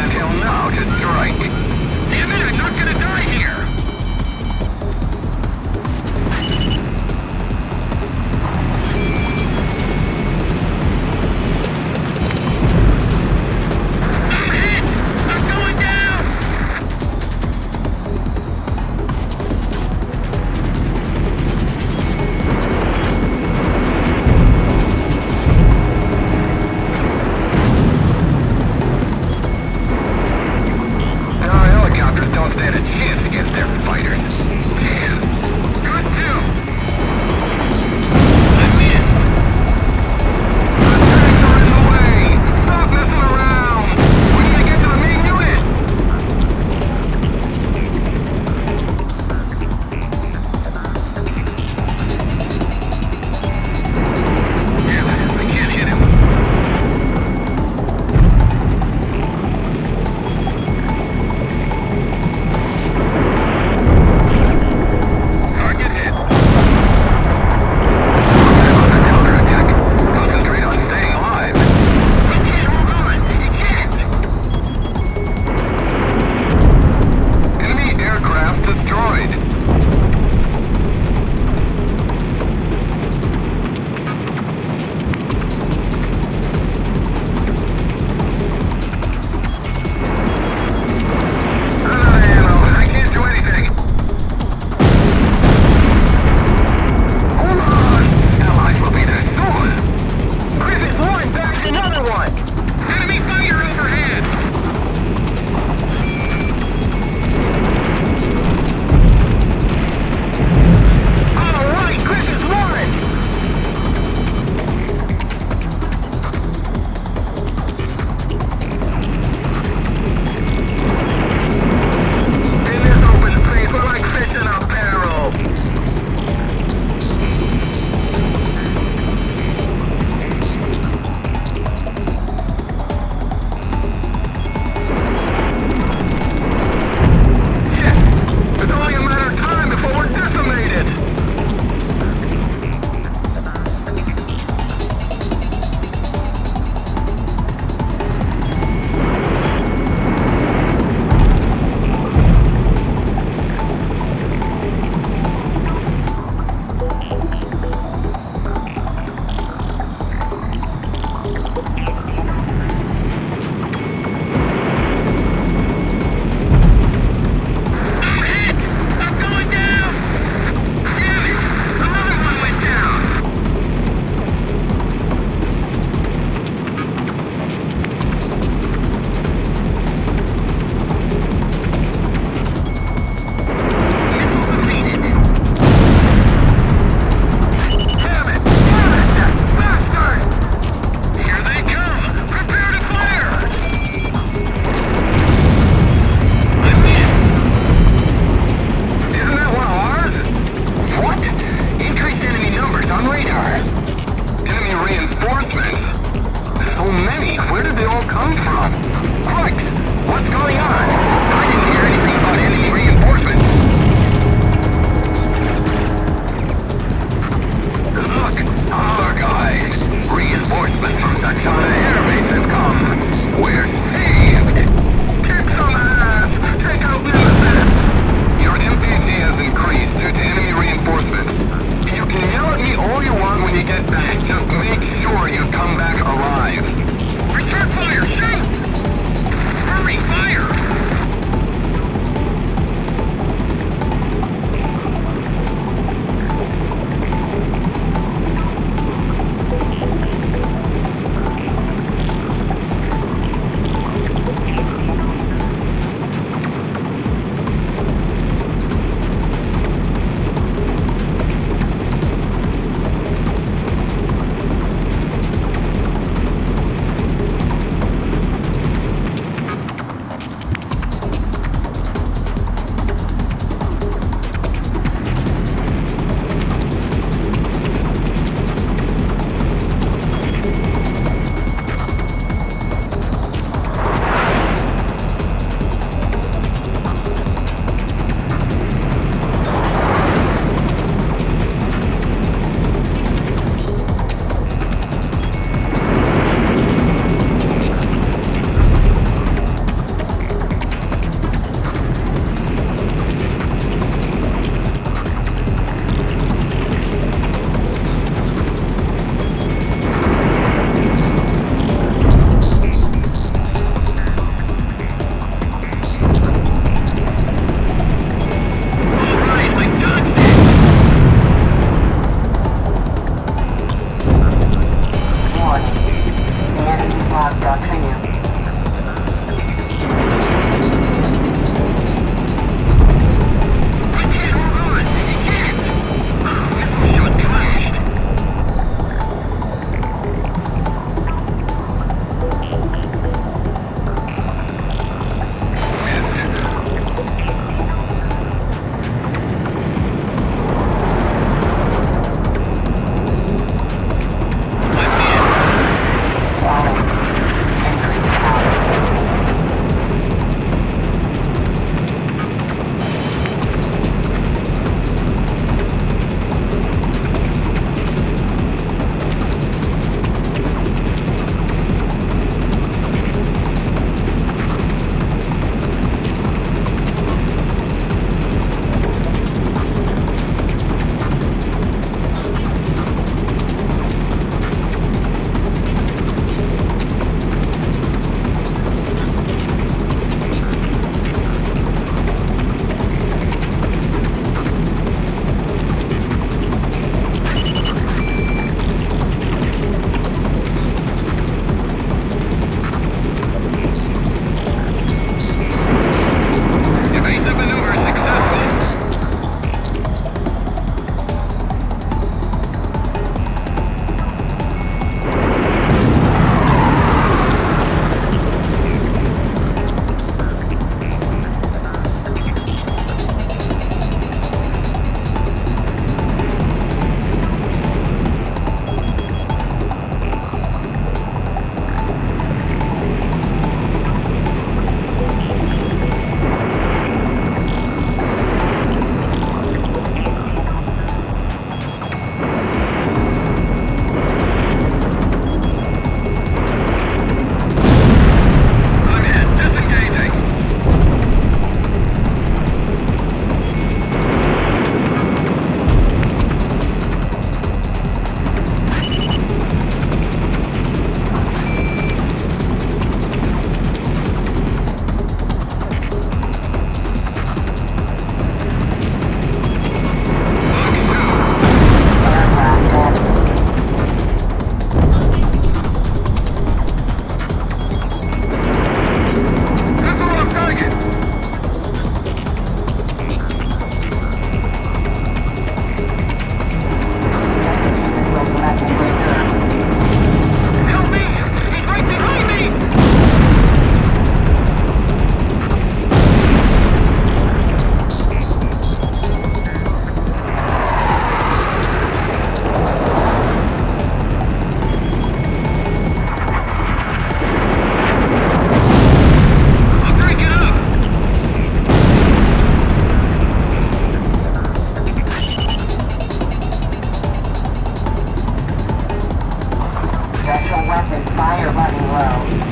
Acknowledgement, fire running low.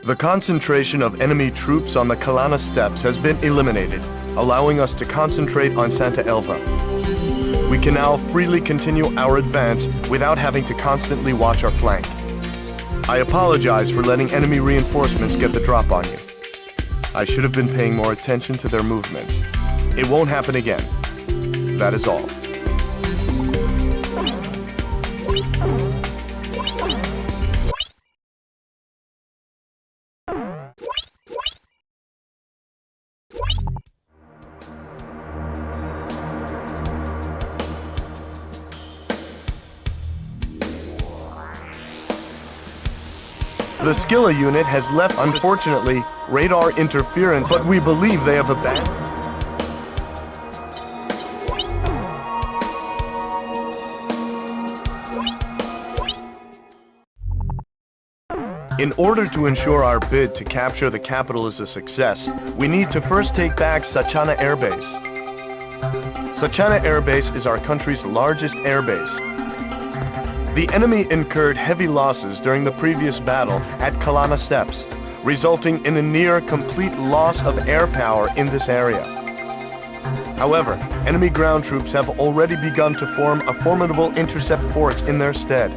The concentration of enemy troops on the Kalana steppes has been eliminated, allowing us to concentrate on Santa Elva. We can now freely continue our advance without having to constantly watch our flank. I apologize for letting enemy reinforcements get the drop on you. I should have been paying more attention to their movements. It won't happen again. That is all. The Skilla unit has left, unfortunately, radar interference, but we believe they have abandoned. In order to ensure our bid to capture the capital is a success, we need to first take back Sachana Air Base. Sachana Air Base is our country's largest air base. The enemy incurred heavy losses during the previous battle at Kalana Steppes, resulting in a near-complete loss of air power in this area. However, enemy ground troops have already begun to form a formidable intercept force in their stead.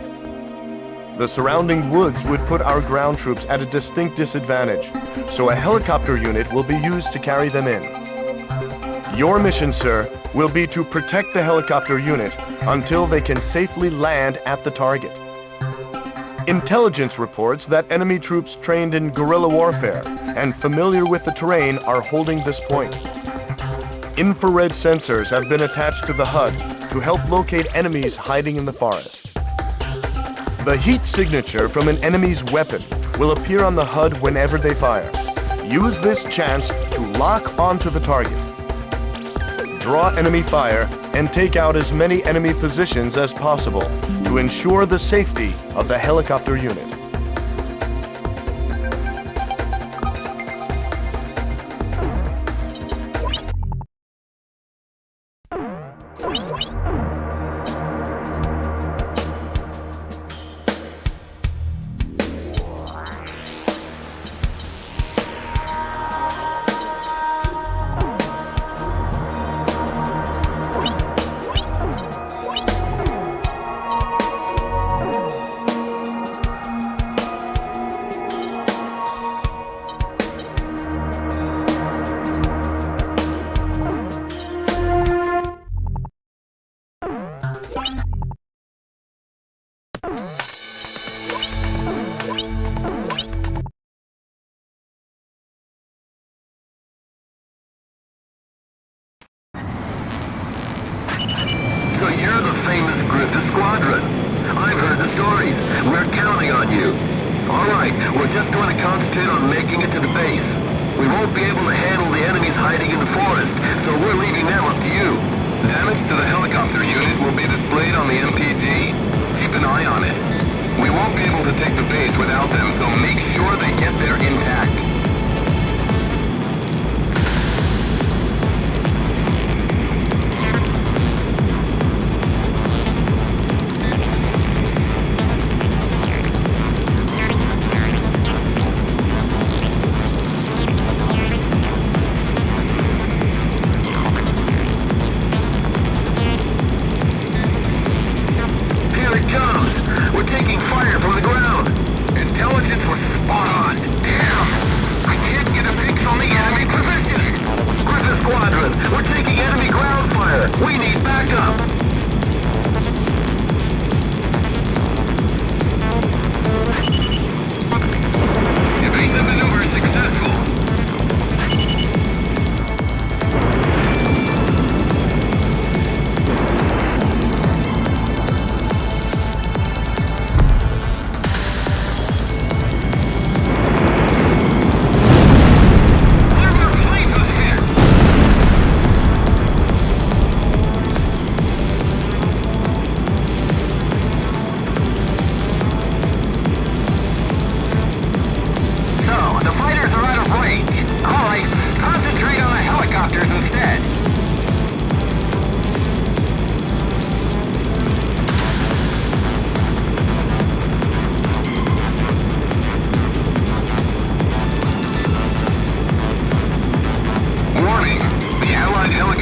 The surrounding woods would put our ground troops at a distinct disadvantage, so a helicopter unit will be used to carry them in. Your mission, sir, will be to protect the helicopter unit until they can safely land at the target. Intelligence reports that enemy troops trained in guerrilla warfare and familiar with the terrain are holding this point. Infrared sensors have been attached to the HUD to help locate enemies hiding in the forest. The heat signature from an enemy's weapon will appear on the HUD whenever they fire. Use this chance to lock onto the target. Draw enemy fire and take out as many enemy positions as possible to ensure the safety of the helicopter unit. So you're the famous Griffith Squadron. I've heard the stories. We're counting on you. All right, we're just going to concentrate on making it to the base. We won't be able to handle the enemies hiding in the forest, so we're leaving them up to you. Damage to the helicopter unit will be displayed on the MPD. Keep an eye on it. We won't be able to take the base without them, so make sure they get there intact. Here it comes! We're taking fire from the ground! Intelligence was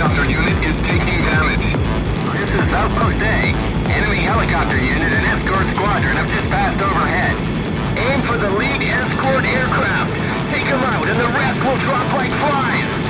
helicopter unit is taking damage. This is Outpost A. Enemy helicopter unit and escort squadron have just passed overhead. Aim for the lead escort aircraft. Take them out and the rest will drop like flies.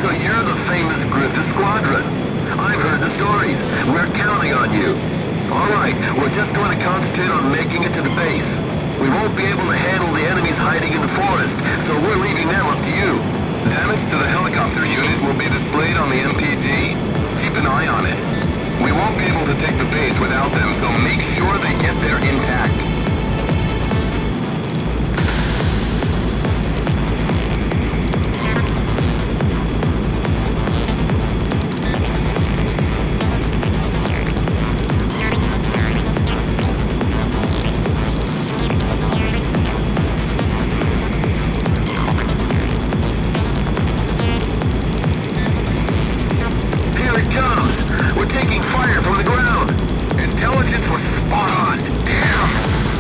So you're the famous Griffith Squadron. I've heard the stories. We're counting on you. All right, we're just going to concentrate on making it to the base. We won't be able to handle the enemies hiding in the forest, so we're leaving them up to you. Damage to the helicopter unit will be displayed on the MPD. Keep an eye on it. We won't be able to take the base without them, so make sure they get there intact. We're taking fire from the ground. Intelligence was spot on. Damn!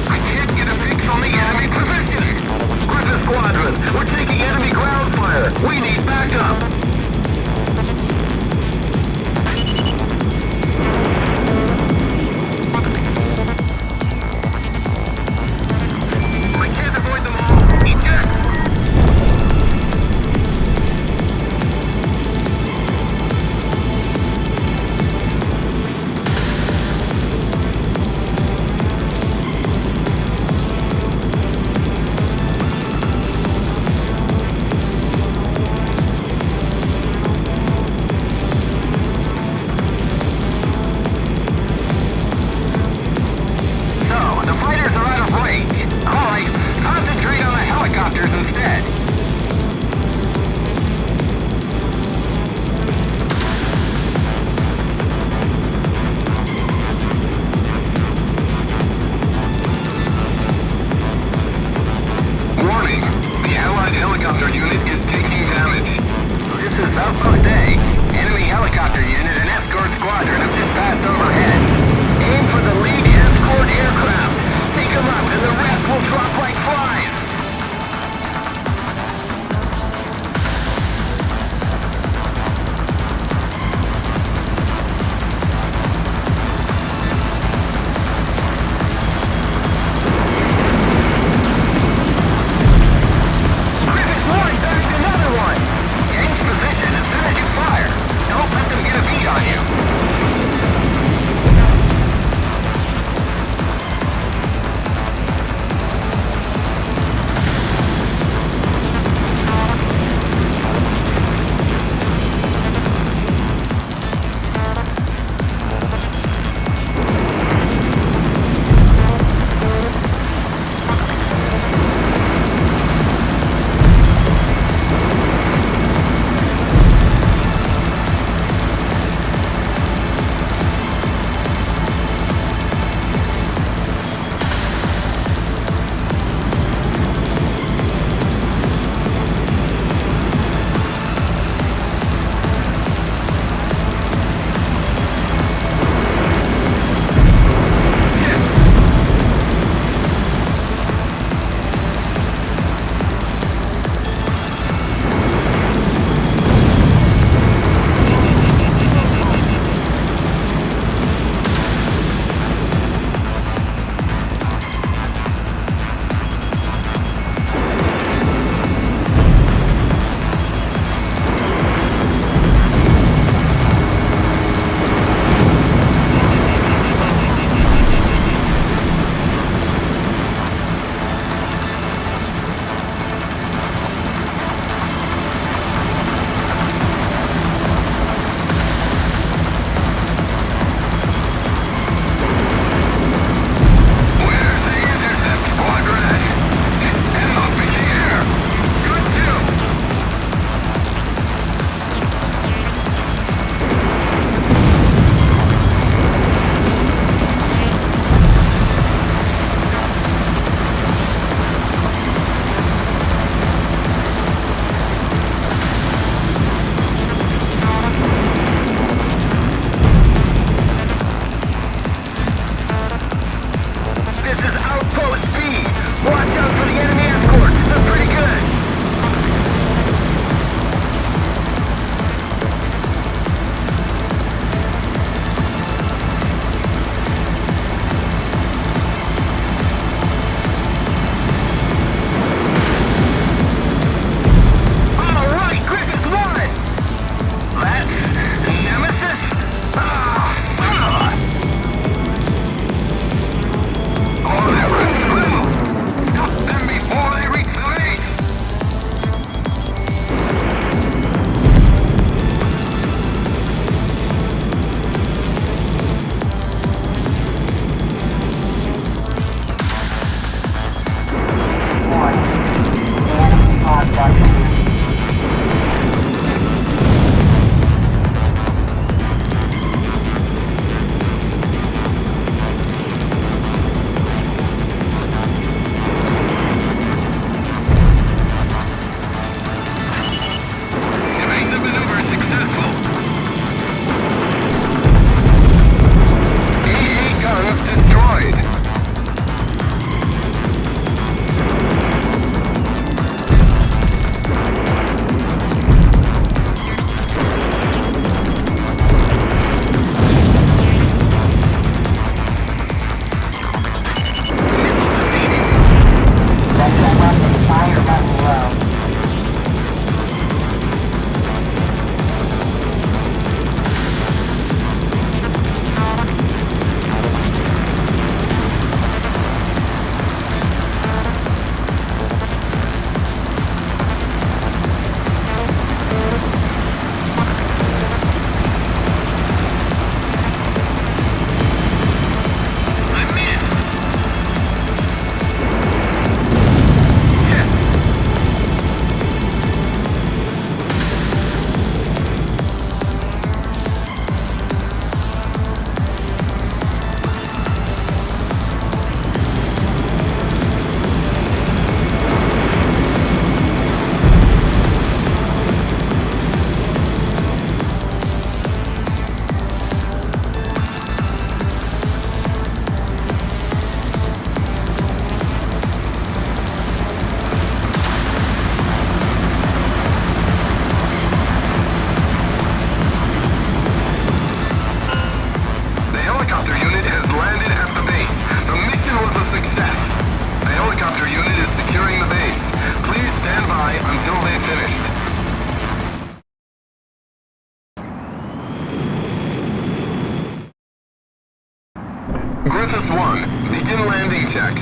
Griffith 1, begin landing checks.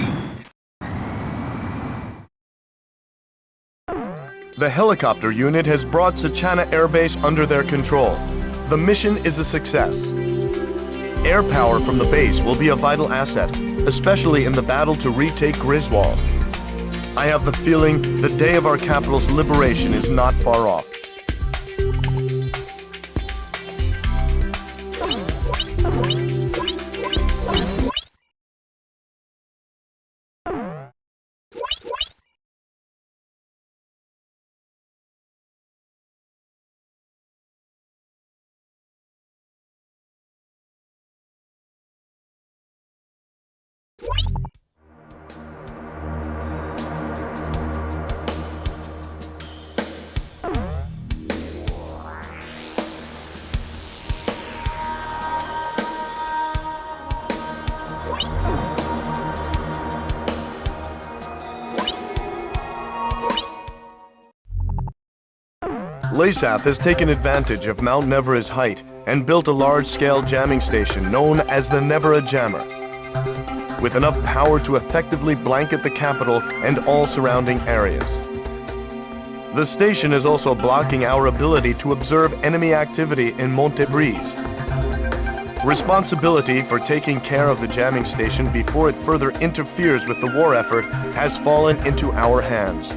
The helicopter unit has brought Sachana Air Base under their control. The mission is a success. Air power from the base will be a vital asset, especially in the battle to retake Griswold. I have the feeling the day of our capital's liberation is not far off. Leasath has taken advantage of Mount Nevera's height and built a large-scale jamming station known as the Nevera Jammer, with enough power to effectively blanket the capital and all surrounding areas. The station is also blocking our ability to observe enemy activity in Montebreeze. Responsibility for taking care of the jamming station before it further interferes with the war effort has fallen into our hands.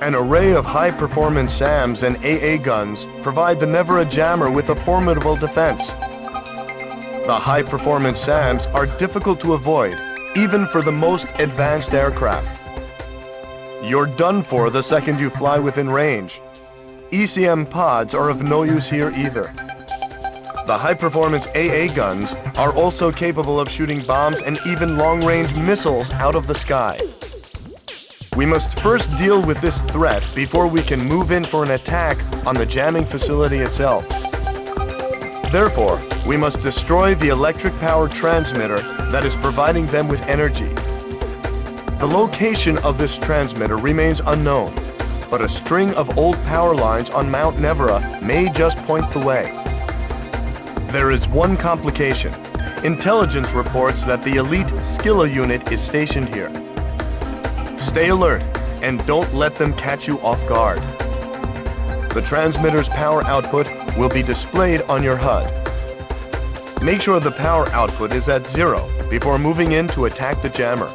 An array of high-performance SAMs and AA guns provide the Nevera Jammer with a formidable defense. The high-performance SAMs are difficult to avoid, even for the most advanced aircraft. You're done for the second you fly within range. ECM pods are of no use here either. The high-performance AA guns are also capable of shooting bombs and even long-range missiles out of the sky. We must first deal with this threat before we can move in for an attack on the jamming facility itself. Therefore, we must destroy the electric power transmitter that is providing them with energy. The location of this transmitter remains unknown, but a string of old power lines on Mount Nevera may just point the way. There is one complication. Intelligence reports that the elite Skilla unit is stationed here. Stay alert, and don't let them catch you off guard. The transmitter's power output will be displayed on your HUD. Make sure the power output is at 0 before moving in to attack the jammer.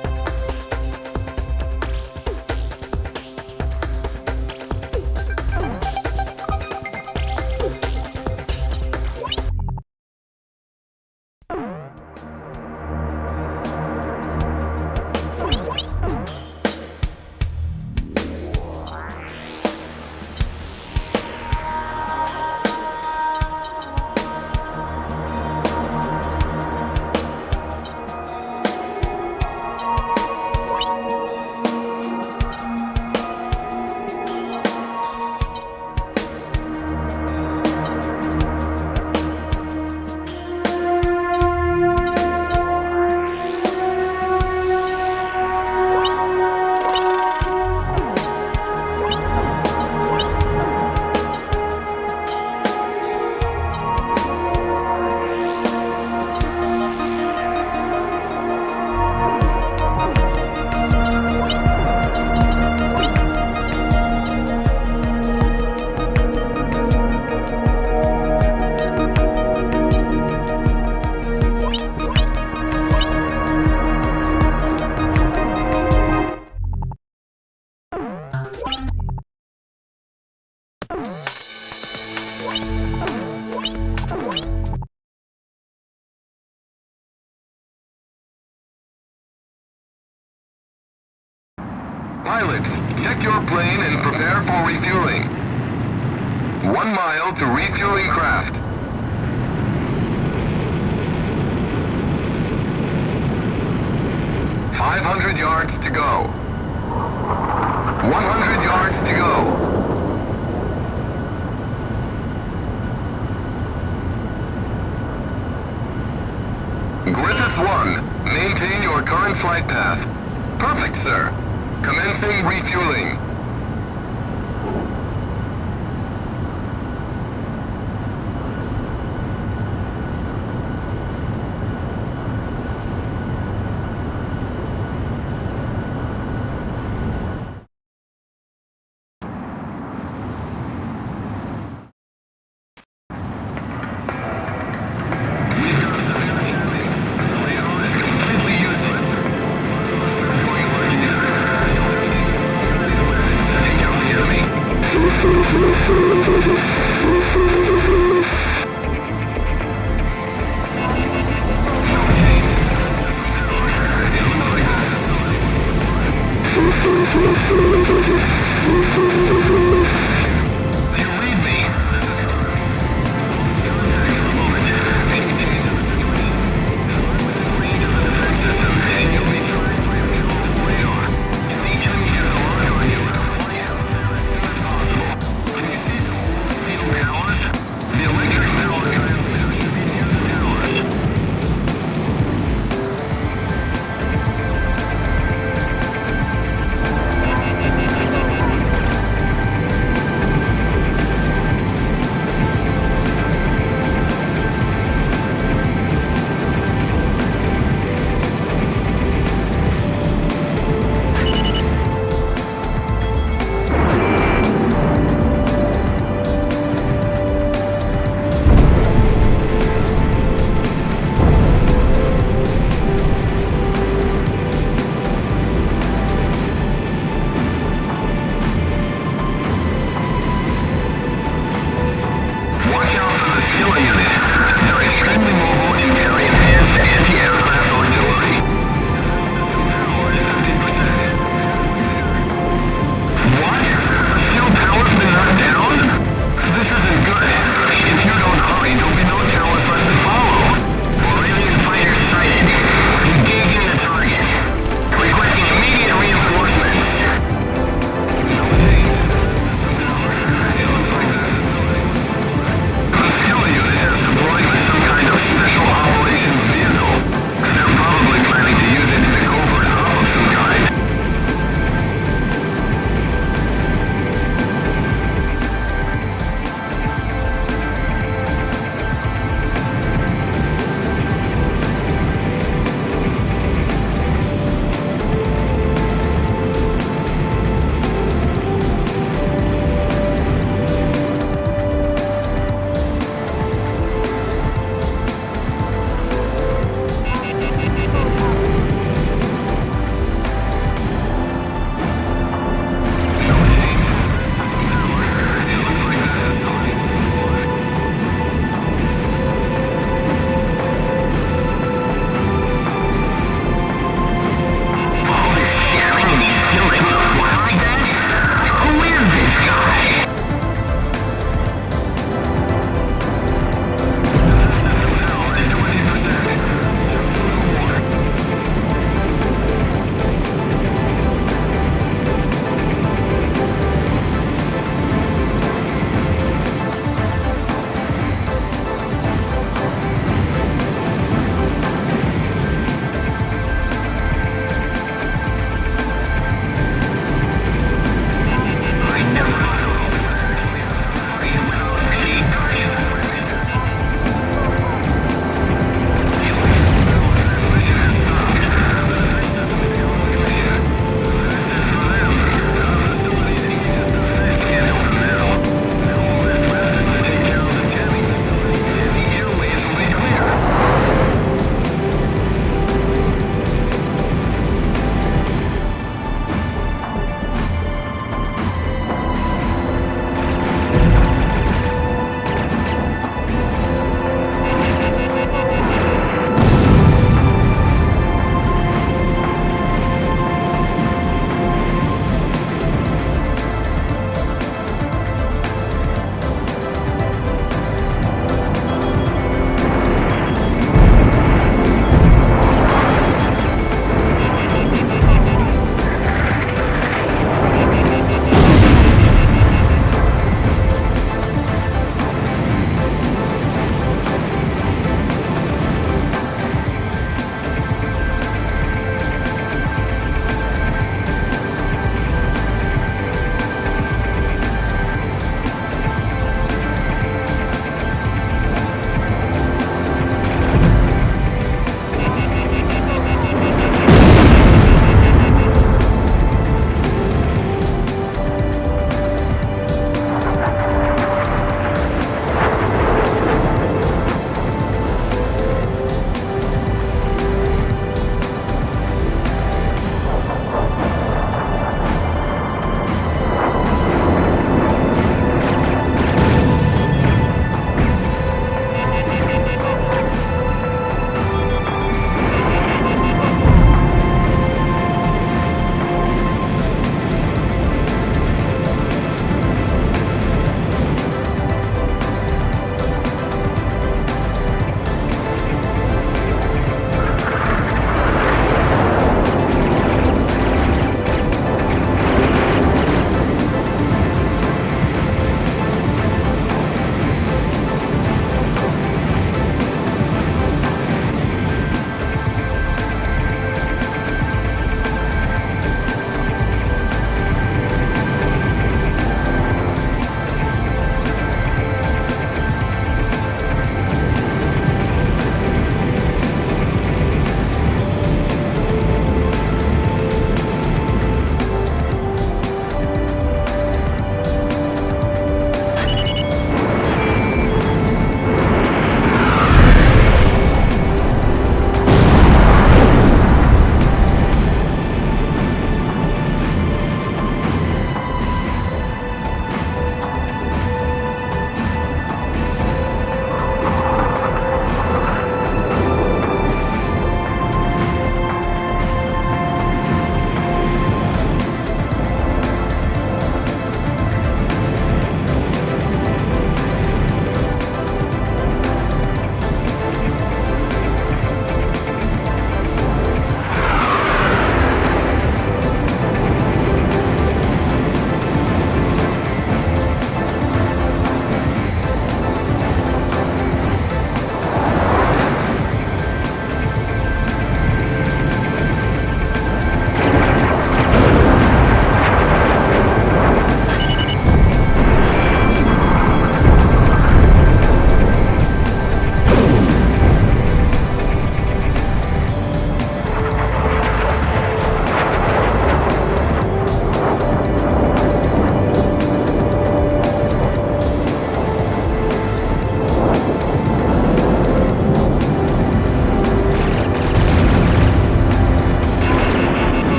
Pilots, check your plane and prepare for refueling. 1 mile to refueling craft. $500 yards to go. 100 yards to go. Griffith 1, maintain your current flight path. Perfect, sir. Commencing refueling.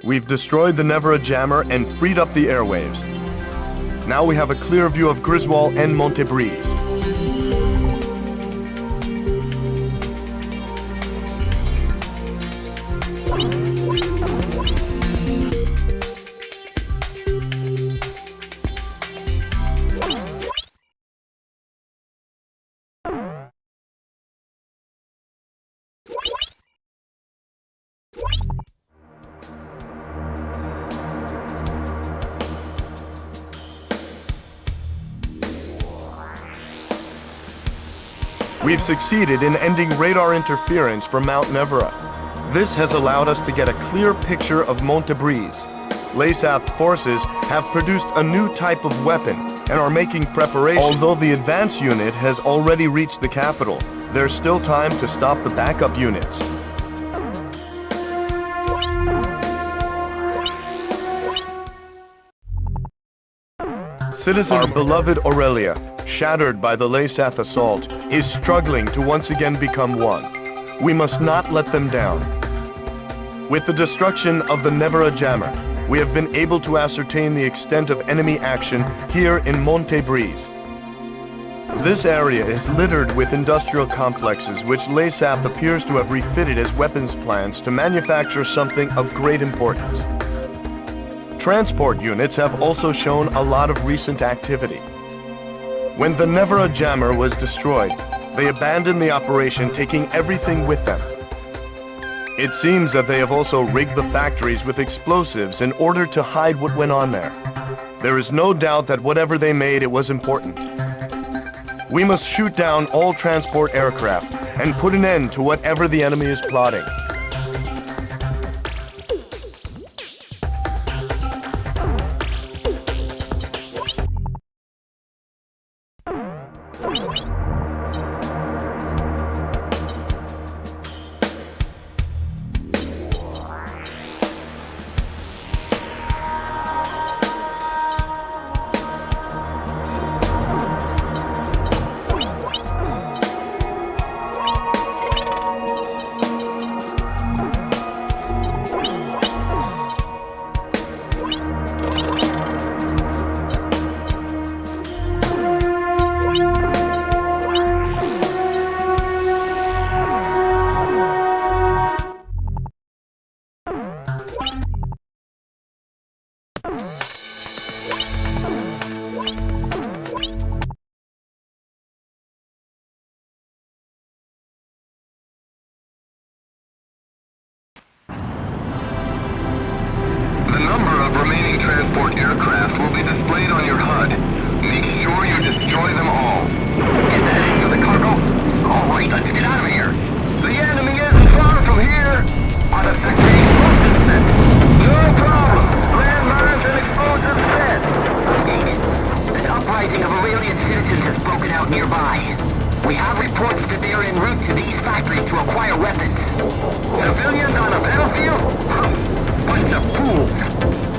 We've destroyed the Nevera jammer and freed up the airwaves. Now we have a clear view of Griswold and Montebreeze. We've succeeded in ending radar interference from Mount Nevera. This has allowed us to get a clear picture of Montebreeze. Leasath forces have produced a new type of weapon and are making preparations. Although the advance unit has already reached the capital, there's still time to stop the backup units. Citizen, our beloved Aurelia, shattered by the Leasath assault, is struggling to once again become one. We must not let them down. With the destruction of the Nevera jammer, we have been able to ascertain the extent of enemy action here in Montebreeze. This area is littered with industrial complexes which Leasath appears to have refitted as weapons plants to manufacture something of great importance. Transport units have also shown a lot of recent activity. When the Nevera jammer was destroyed, they abandoned the operation, taking everything with them. It seems that they have also rigged the factories with explosives in order to hide what went on there. There is no doubt that whatever they made, it was important. We must shoot down all transport aircraft and put an end to whatever the enemy is plotting. Transport aircraft will be displayed on your HUD. Make sure you destroy them all. Get that into the cargo? Alright, let's get out of here. The enemy isn't far from here. On a second explosive set. No problem. Landmines and explosive set. An uprising of Aurelian citizens has broken out nearby. We have reports that they are en route to these factories to acquire weapons. Civilians on a battlefield? Bunch of fools.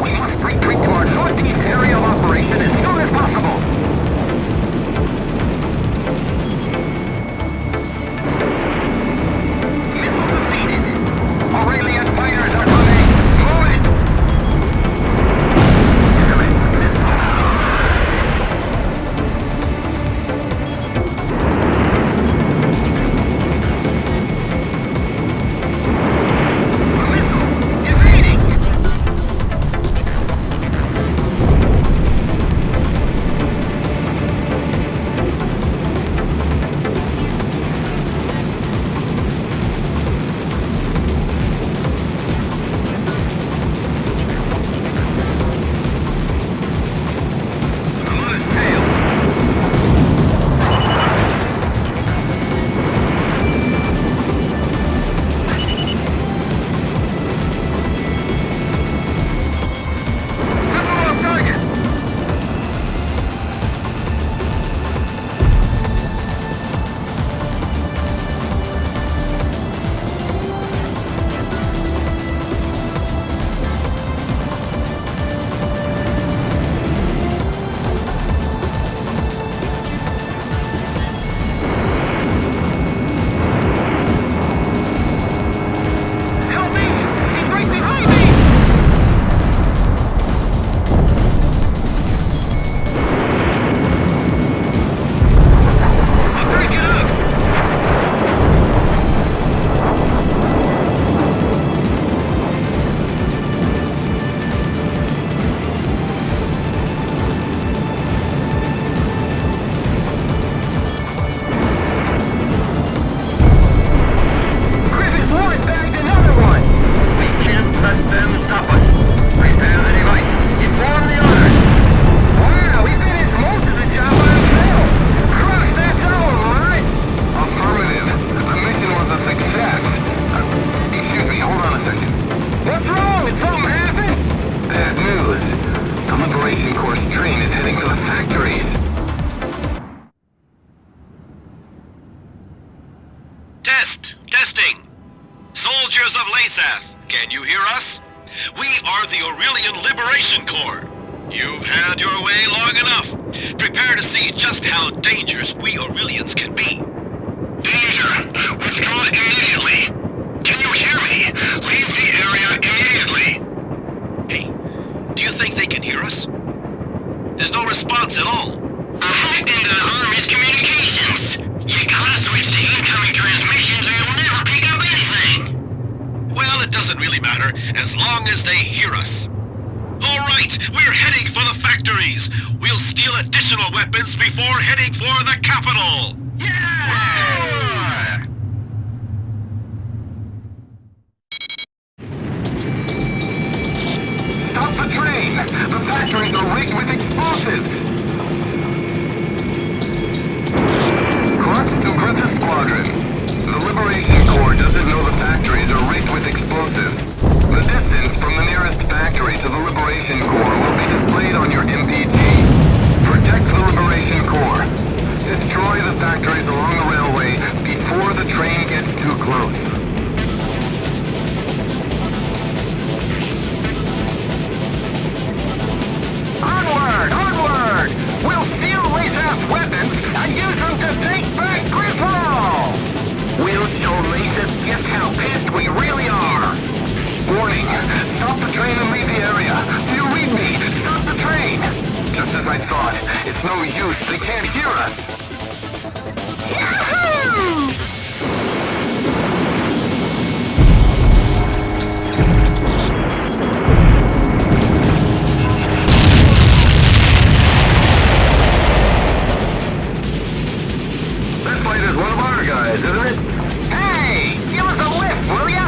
We must retreat to our northeast area of operation as soon as possible. Missile defeated. Aurelian fighters are coming. Move it! Testing. Soldiers of Leasath, can you hear us? We are the Aurelian Liberation Corps. You've had your way long enough. Prepare to see just how dangerous we Aurelians can be. Danger! Withdraw immediately! Can you hear me? Leave the area immediately! Hey, do you think they can hear us? There's no response at all. I hacked into the Army's communications. You gotta switch to incoming transmissions or you'll never pick up anything. Well, it doesn't really matter, as long as they hear us. All right, we're heading for the factories. We'll steal additional weapons before heading for the capital. Yeah! Stop the train! The factories are rigged with explosives! Crux to Griffith Squadron. The Liberation Corps doesn't know the factories are rigged with explosives. The distance from the nearest factory to the Liberation Corps will be displayed on your MPG. Protect the Liberation Corps. Destroy the factories along the railway before the train gets too close. Onward! Onward! We'll steal Leasath's weapons and use them to take back Griswold! We'll show Leasath just how pissed we really are! Warning! Stop the train and leave the area! Do you read me? Stop the train! Just as I thought, it's no use, they can't hear us! Yahoo! That fighter's one of our guys, isn't it? Hey! Give us a lift, will ya?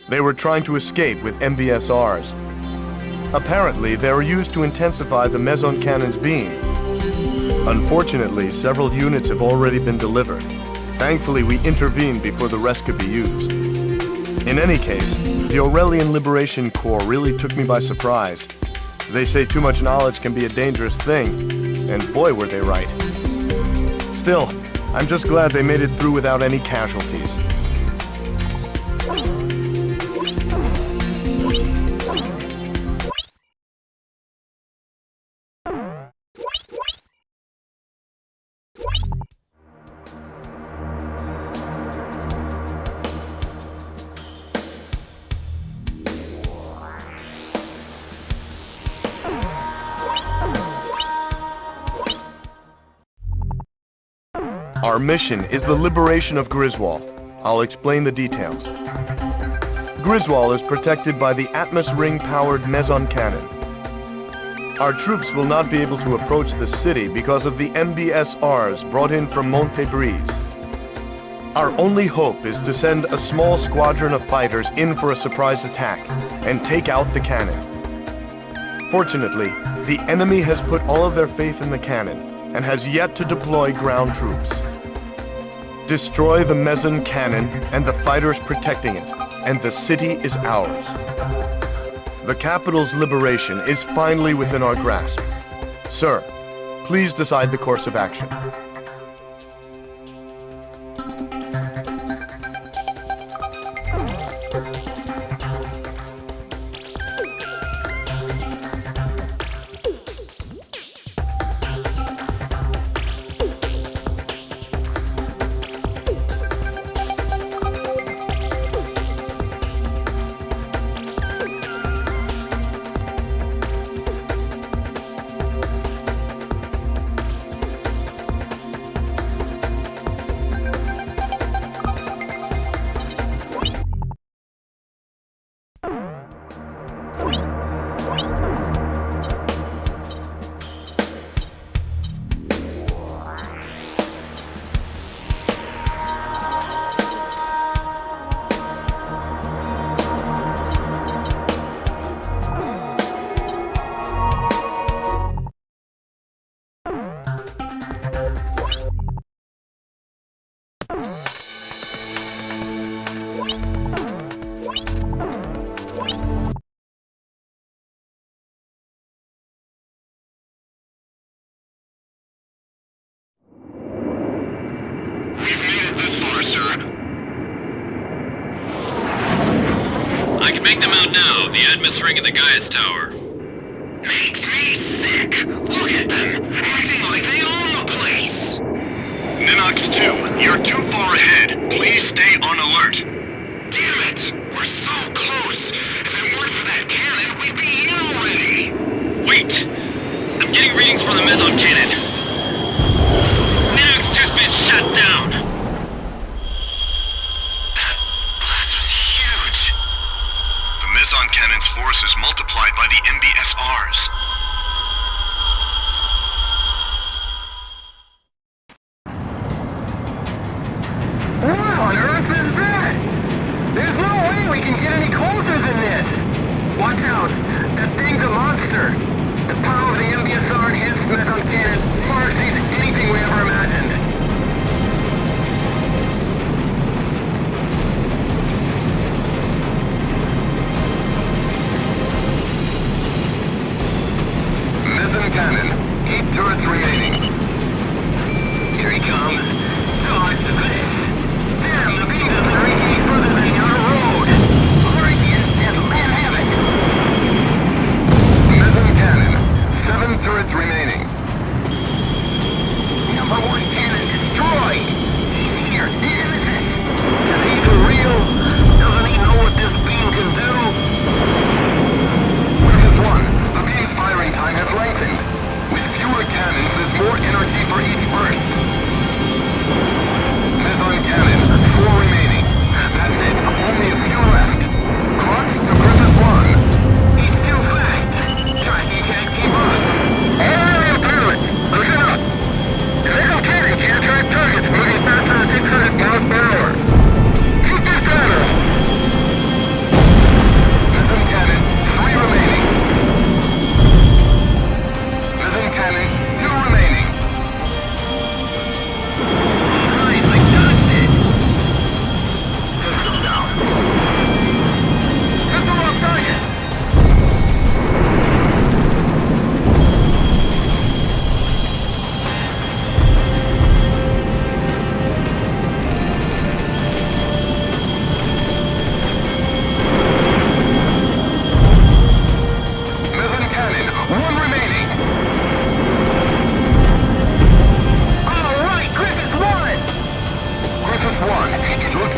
They were trying to escape with MBSRs. Apparently, they were used to intensify the meson cannon's beam. Unfortunately, several units have already been delivered. Thankfully, we intervened before the rest could be used. In any case, the Aurelian Liberation Corps really took me by surprise. They say too much knowledge can be a dangerous thing, and boy were they right. Still, I'm just glad they made it through without any casualties. Our mission is the liberation of Griswold. I'll explain the details. Griswold is protected by the Atmos Ring-powered meson cannon. Our troops will not be able to approach the city because of the MBSRs brought in from Montebrise. Our only hope is to send a small squadron of fighters in for a surprise attack and take out the cannon. Fortunately, the enemy has put all of their faith in the cannon and has yet to deploy ground troops. Destroy the meson cannon and the fighters protecting it, and the city is ours. The capital's liberation is finally within our grasp. Sir, please decide the course of action. I can make them out now, the Atmos ring at the Gaius Tower. Makes me sick. Look at them, acting like they own the place. Ninox 2, you're too far ahead. Please stay on alert. Damn it, we're so close. If it weren't for that cannon, we'd be in already. Wait! I'm getting readings from the meson cannon. Ninox 2's been shut down. That blast was huge. The meson cannon's force is multiplied by the MBSRs. What on earth is that? There's no way we can get any closer than this. Watch out, that thing's a monster. The power of the MBSR against meson cannon far exceeds anything we ever imagined. Meson cannon, 8 turrets remaining. Here he comes. Dodge this. Damn, the beam doesn't reach any further than the outer road. Alright, and land havoc. Meson cannon, 7 turrets remaining. Number 1 cannon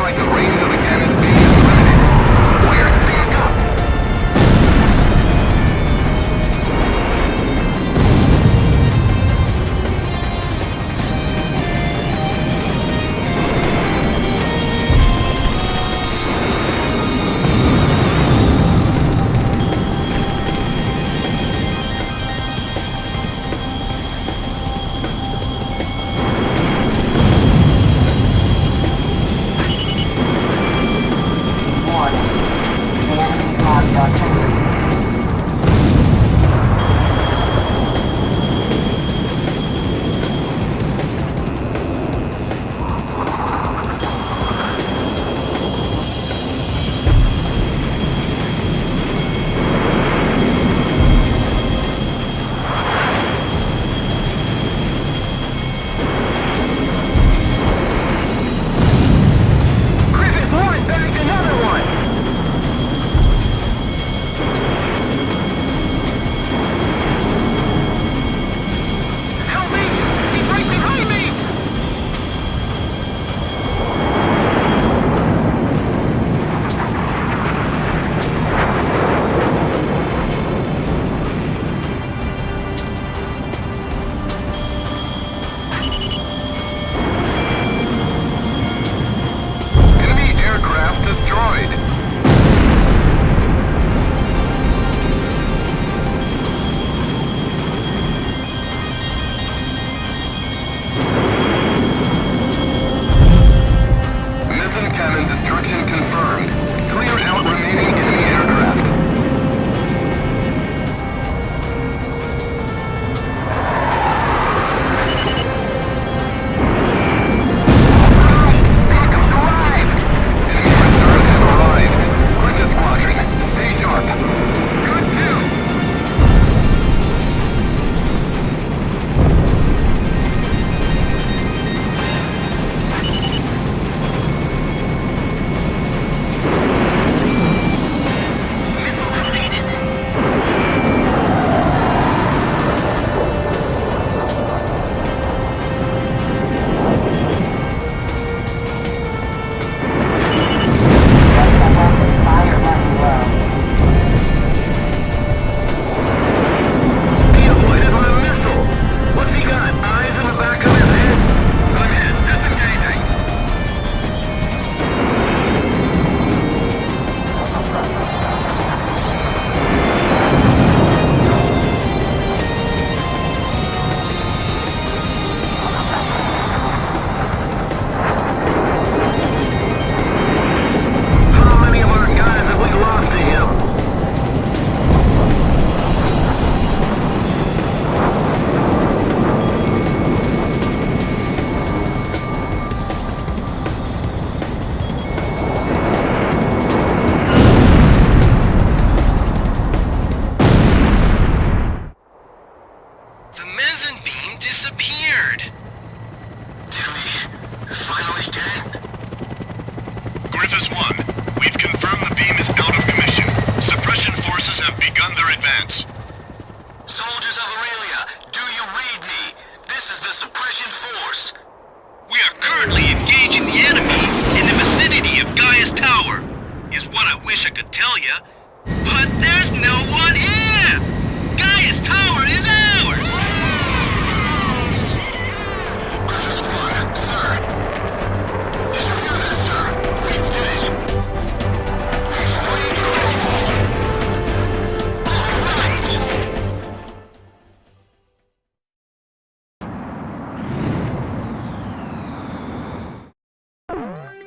like the range of the cannon's beam is limited. Where's backup?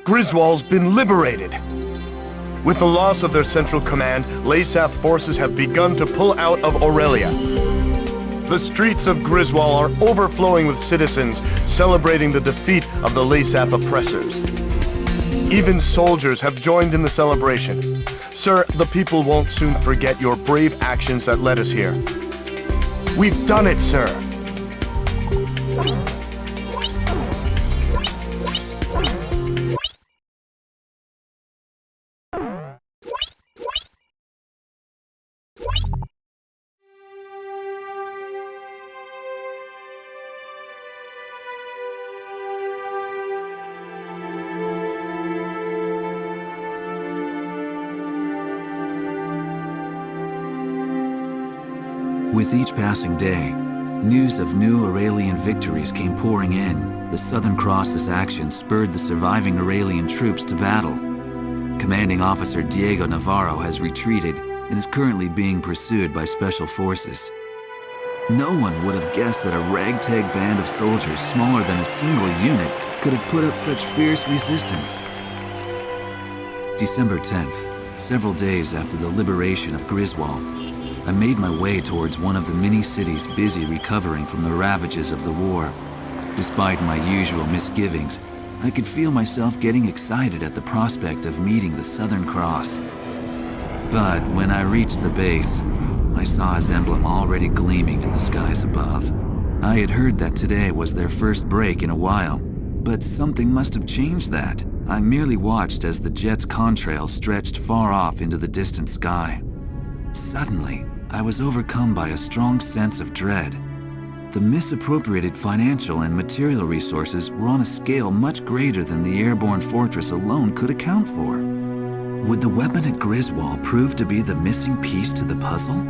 Griswold's been liberated. With the loss of their central command, Leasath forces have begun to pull out of Aurelia. The streets of Griswold are overflowing with citizens celebrating the defeat of the Leasath oppressors. Even soldiers have joined in the celebration. Sir, the people won't soon forget your brave actions that led us here. We've done it, sir. With each passing day, news of new Aurelian victories came pouring in. The Southern Cross's actions spurred the surviving Aurelian troops to battle. Commanding Officer Diego Navarro has retreated and is currently being pursued by Special Forces. No one would have guessed that a ragtag band of soldiers smaller than a single unit could have put up such fierce resistance. December 10th, several days after the liberation of Griswold, I made my way towards one of the many cities busy recovering from the ravages of the war. Despite my usual misgivings, I could feel myself getting excited at the prospect of meeting the Southern Cross. But when I reached the base, I saw his emblem already gleaming in the skies above. I had heard that today was their first break in a while, but something must have changed that. I merely watched as the jet's contrail stretched far off into the distant sky. Suddenly, I was overcome by a strong sense of dread. The misappropriated financial and material resources were on a scale much greater than the airborne fortress alone could account for. Would the weapon at Griswold prove to be the missing piece to the puzzle?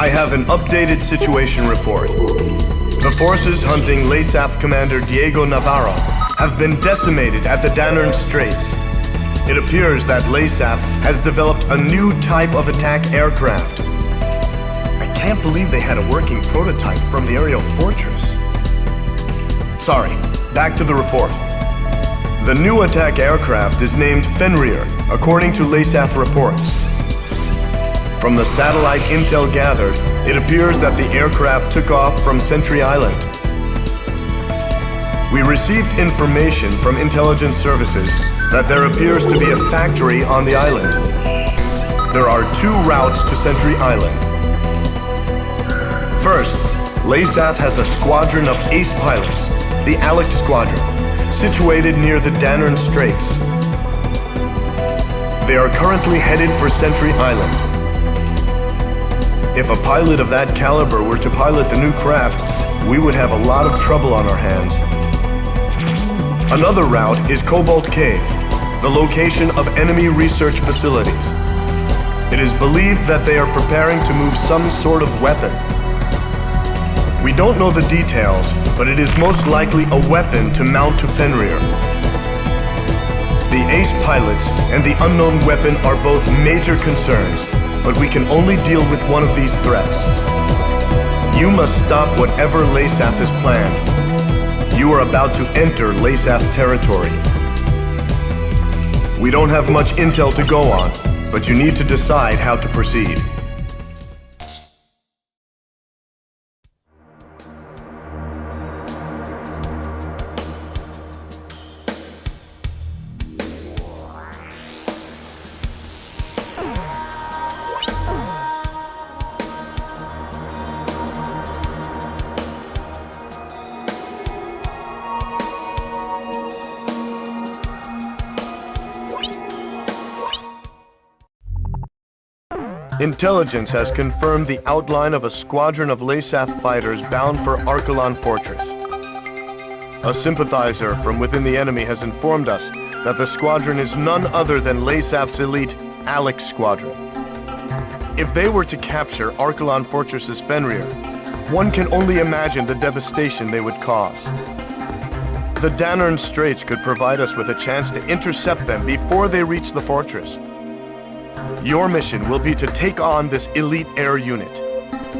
I have an updated situation report. The forces hunting Leasath Commander Diego Navarro have been decimated at the Danern Straits. It appears that Leasath has developed a new type of attack aircraft. I can't believe they had a working prototype from the aerial fortress. Sorry, back to the report. The new attack aircraft is named Fenrir, according to Leasath reports. From the satellite intel gathered, it appears that the aircraft took off from Sentry Island. We received information from intelligence services that there appears to be a factory on the island. There are two routes to Sentry Island. First, Leasath has a squadron of ace pilots, the Alec Squadron, situated near the Danern Straits. They are currently headed for Sentry Island. If a pilot of that caliber were to pilot the new craft, we would have a lot of trouble on our hands. Another route is Cobalt Cave, the location of enemy research facilities. It is believed that they are preparing to move some sort of weapon. We don't know the details, but it is most likely a weapon to mount to Fenrir. The ace pilots and the unknown weapon are both major concerns, but we can only deal with one of these threats. You must stop whatever Leasath has planned. You are about to enter Leasath territory. We don't have much intel to go on, but you need to decide how to proceed. Intelligence has confirmed the outline of a squadron of Leasath fighters bound for Archelon Fortress. A sympathizer from within the enemy has informed us that the squadron is none other than Leasath's elite Alec Squadron. If they were to capture Archelon Fortress's Fenrir, one can only imagine the devastation they would cause. The Danern Straits could provide us with a chance to intercept them before they reach the fortress. Your mission will be to take on this elite air unit.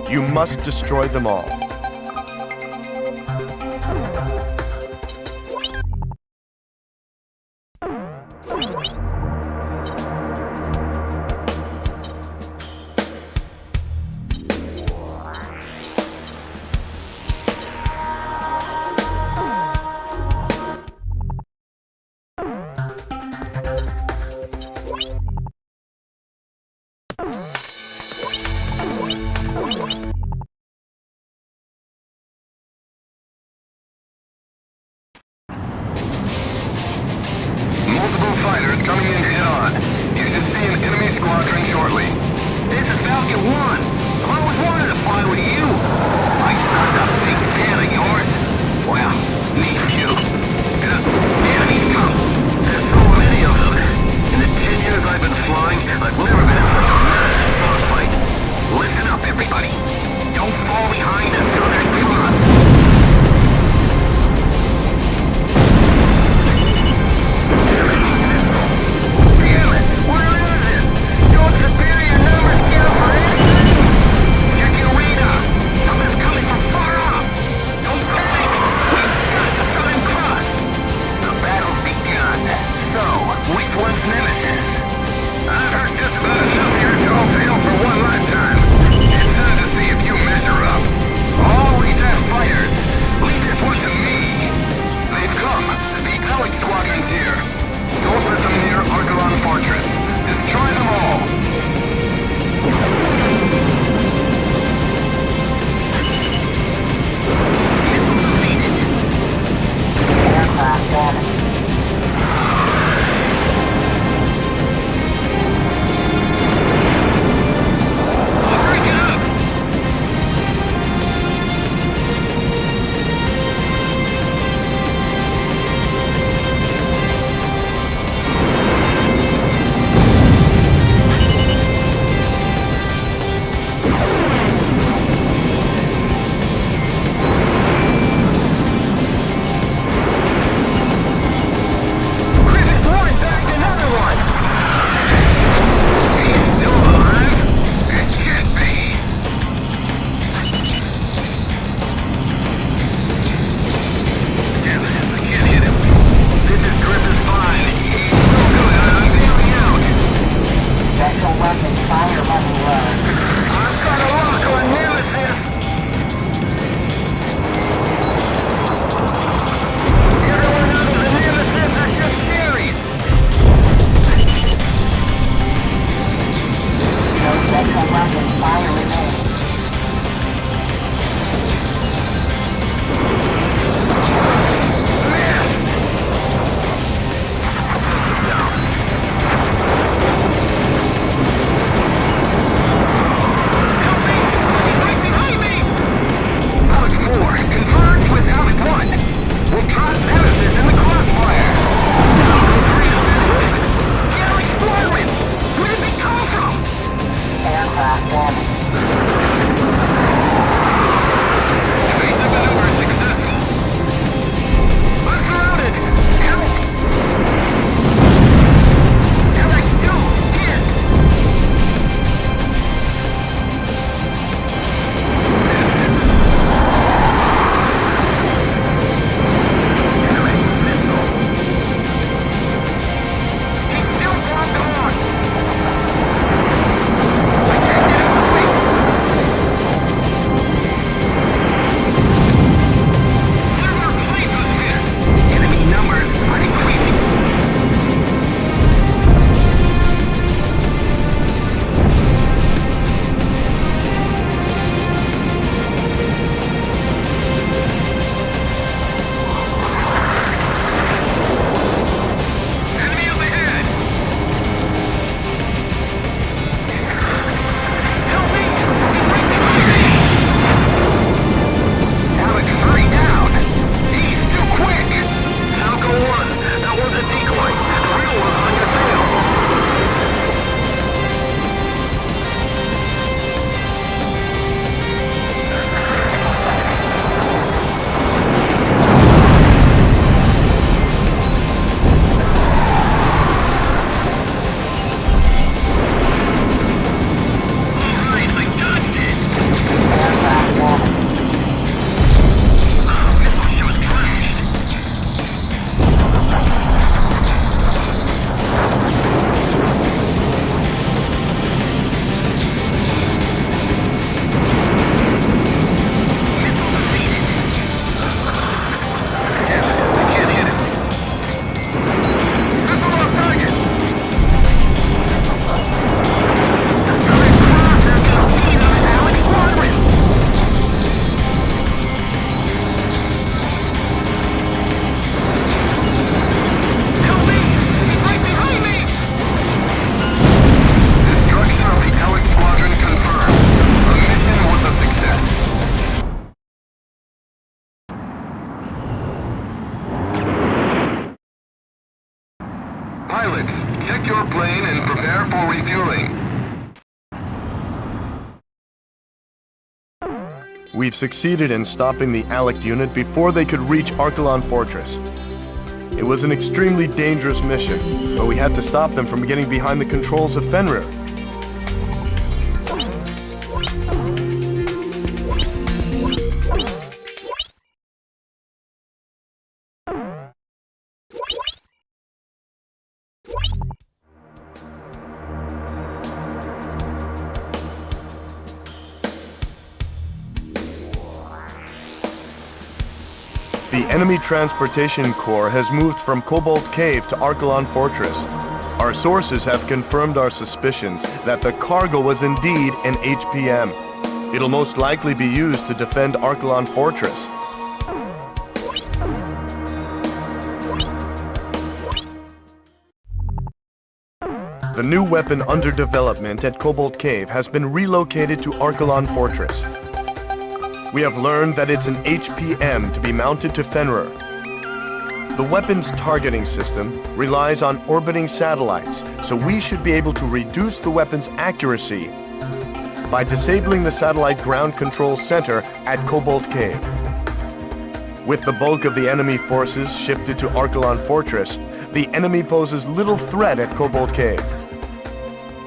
You must destroy them all. pilots, check your plane and prepare for refueling. We've succeeded in stopping the ALEC unit before they could reach Archelon Fortress. It was an extremely dangerous mission, but we had to stop them from getting behind the controls of Fenrir. The enemy transportation corps has moved from Cobalt Cave to Archelon Fortress. Our sources have confirmed our suspicions that the cargo was indeed an HPM. It'll most likely be used to defend Archelon Fortress. The new weapon under development at Cobalt Cave has been relocated to Archelon Fortress. We have learned that it's an HPM to be mounted to Fenrir. The weapon's targeting system relies on orbiting satellites, so we should be able to reduce the weapon's accuracy by disabling the satellite ground control center at Cobalt Cave. With the bulk of the enemy forces shifted to Archelon Fortress, the enemy poses little threat at Cobalt Cave.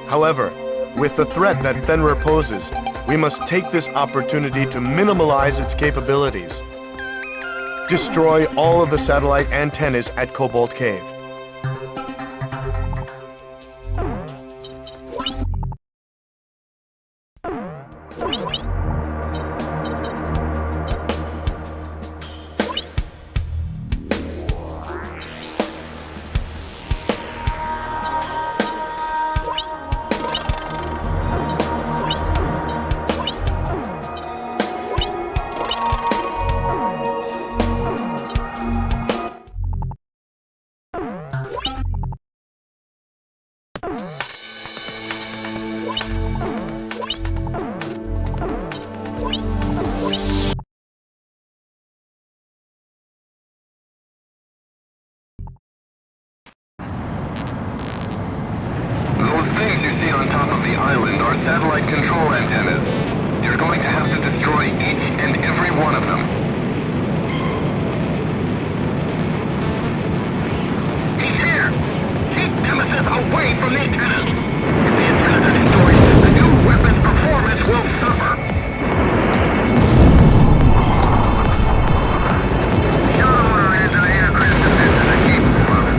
However, with the threat that Fenrir poses, we must take this opportunity to minimize its capabilities. Destroy all of the satellite antennas at Cobalt Cave. On top of the island are satellite control antennas. You're going to have to destroy each and every one of them. He's here! Keep Nemesis away from the antennas! If the antennas are destroyed, the new weapon's performance will suffer. Shoot order into the aircraft defenses and keep moving.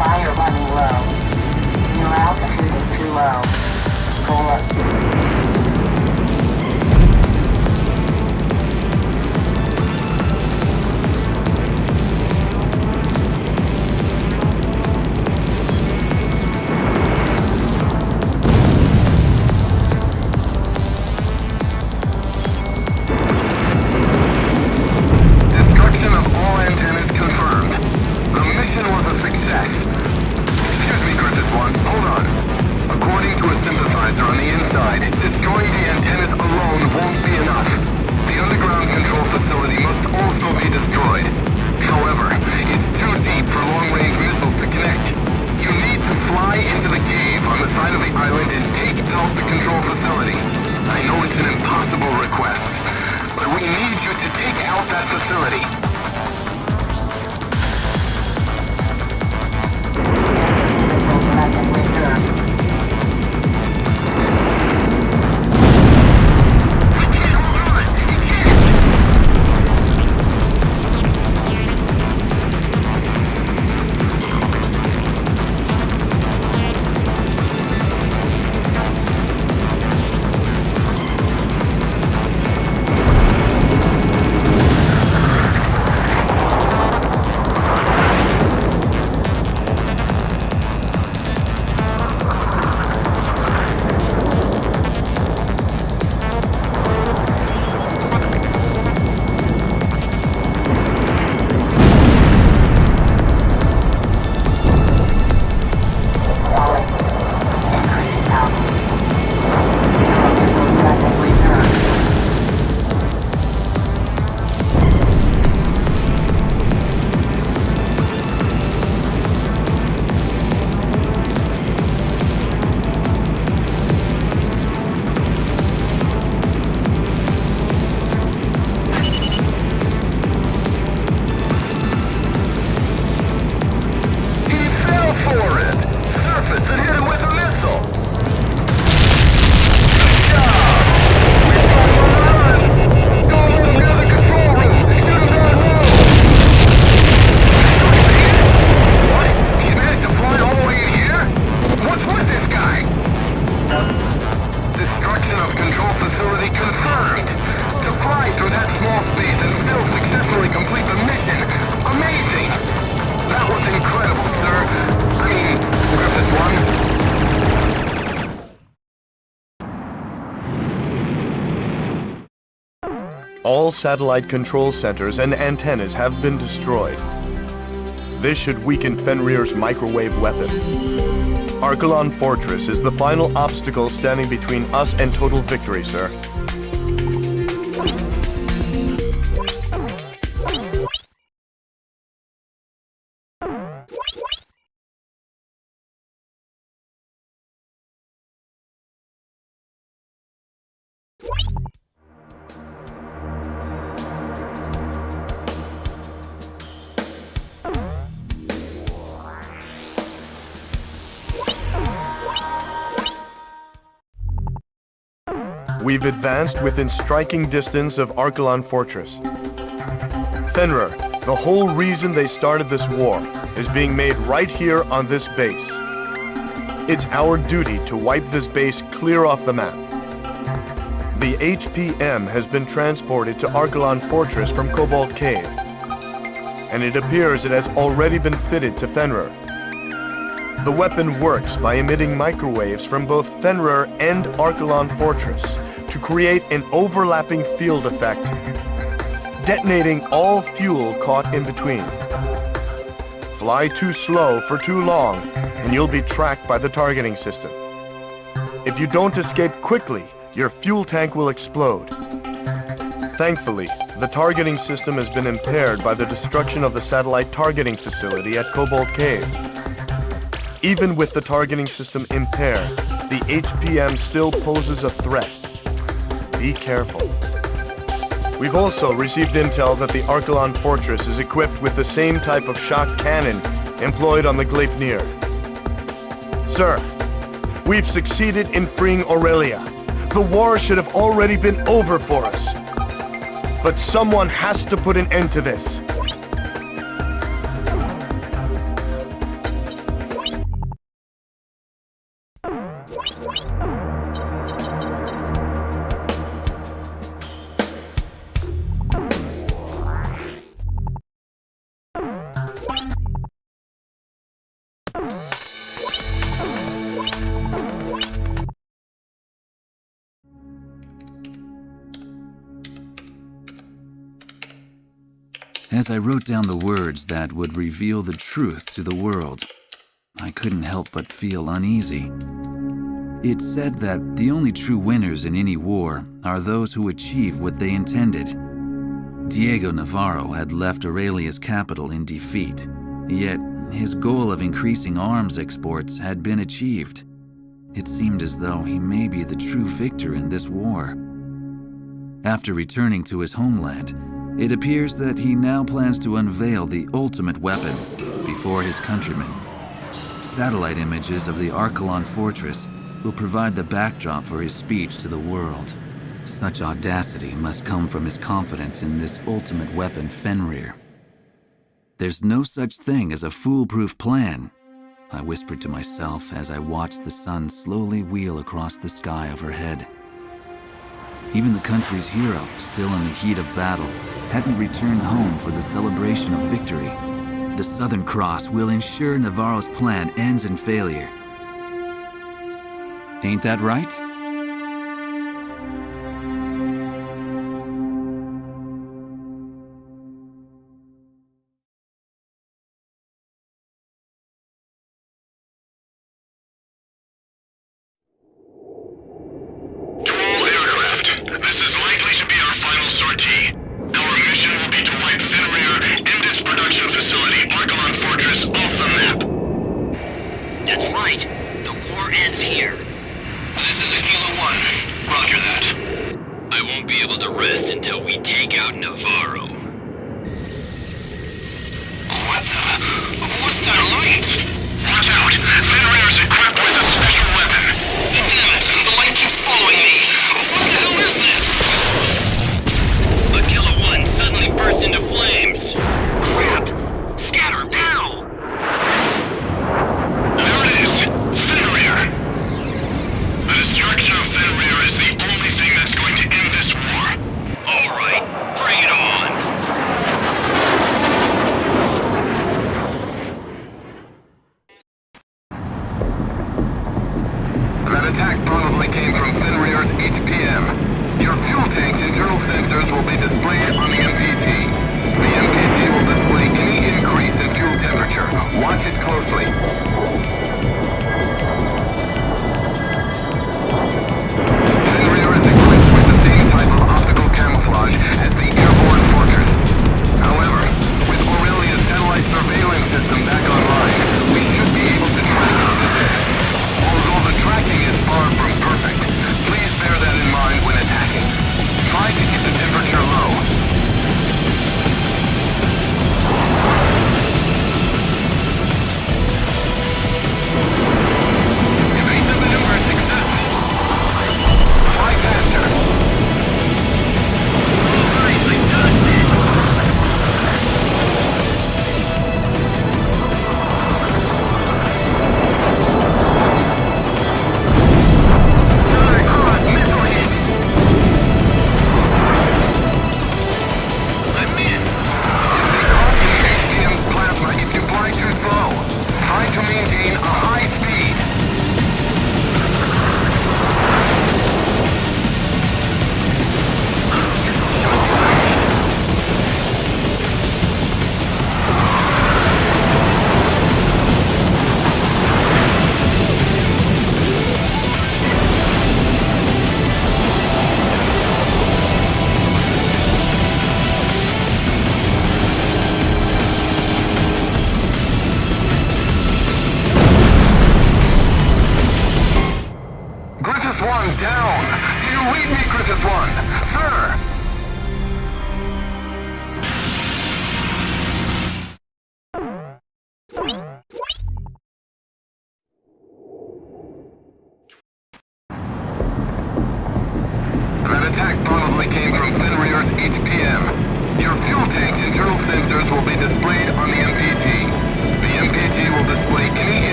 Fire running low. Your altitude is too low. Pull up. Destruction of all antennas confirmed. The mission was a success. Excuse me, Griffith 1, hold on. According to a synthesizer on the inside, destroying the antennas alone won't be enough. The underground control facility must also be destroyed. However, it's too deep for long-range missiles to connect. You need to fly into the cave on the side of the island and take out the control facility. I know it's an impossible request, but we need you to take out that facility. All satellite control centers and antennas have been destroyed. This should weaken Fenrir's microwave weapon. Archelon Fortress is the final obstacle standing between us and total victory, sir. We've advanced within striking distance of Archelon Fortress. Fenrir, the whole reason they started this war is being made right here on this base. It's our duty to wipe this base clear off the map. The HPM has been transported to Archelon Fortress from Cobalt Cave, and it appears it has already been fitted to Fenrir. The weapon works by emitting microwaves from both Fenrir and Archelon Fortress to create an overlapping field effect, detonating all fuel caught in between. Fly too slow for too long, and you'll be tracked by the targeting system. If you don't escape quickly, your fuel tank will explode. Thankfully, the targeting system has been impaired by the destruction of the satellite targeting facility at Cobalt Cave. Even with the targeting system impaired, the HPM still poses a threat. Be careful. We've also received intel that the Archelon Fortress is equipped with the same type of shock cannon employed on the Gleipnir. Sir, we've succeeded in freeing Aurelia. The war should have already been over for us. But someone has to put an end to this. As I wrote down the words that would reveal the truth to the world, I couldn't help but feel uneasy. It said that the only true winners in any war are those who achieve what they intended. Diego Navarro had left Aurelia's capital in defeat, yet his goal of increasing arms exports had been achieved. It seemed as though he may be the true victor in this war. After returning to his homeland, it appears that he now plans to unveil the ultimate weapon before his countrymen. Satellite images of the Archelon fortress will provide the backdrop for his speech to the world. Such audacity must come from his confidence in this ultimate weapon, Fenrir. There's no such thing as a foolproof plan, I whispered to myself as I watched the sun slowly wheel across the sky overhead. Even the country's hero, still in the heat of battle, hadn't returned home for the celebration of victory. The Southern Cross will ensure Navarro's plan ends in failure. Ain't that right? To all aircraft, this is likely to be our final sortie. Our mission will be to wipe Fenrir and its production facility, Archelon Fortress, off the map. That's right. The war ends here. This is Aquila 1. Roger that. I won't be able to rest until we take out Navarro. What the? What's that light? Watch out! Fenrir is equipped with a special weapon. Damn it! The light keeps following me. What the hell is this? Aquila 1 suddenly burst into flames. Crap! Scatter now! There it is! Fenrir! The destruction of Fenrir is the only thing that's going to end this war. All right, bring it on! That attack probably came from Fenrir's HPM. Your fuel tank's internal sensors will be displayed on the MPT. The MPT will display any increase in fuel temperature. Watch it closely. Fenrir is equipped with the same type of optical camouflage as the airborne fortress. However, with Aurelia's satellite surveillance system back online, we should be able to track it. Although the tracking is far from perfect,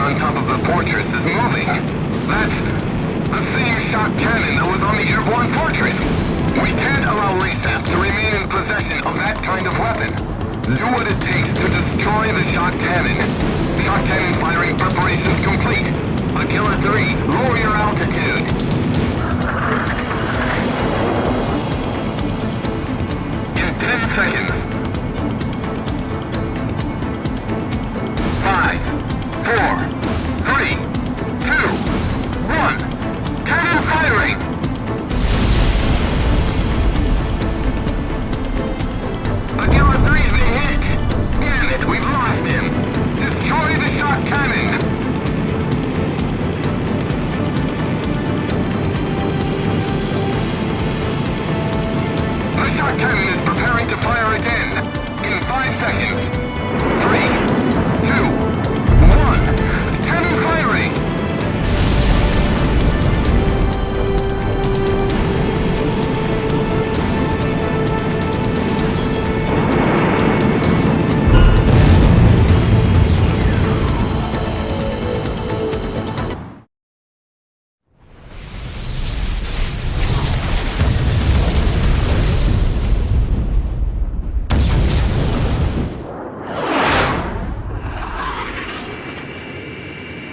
on top of the fortress is moving. That's the same shot cannon that was on the airborne fortress. We can't allow Leasath to remain in possession of that kind of weapon. Do what it takes to destroy the shot cannon. Shot cannon firing preparations complete. Killer 3, lower your altitude. In 10 seconds. 5, 4, 3, 2, 1. Cannon firing! Killer 3's been hit! Damn it, we've lost him! Destroy the shot cannon! The shot cannon is preparing to fire again. In 5 seconds. 3, 2, 1. Cannon firing!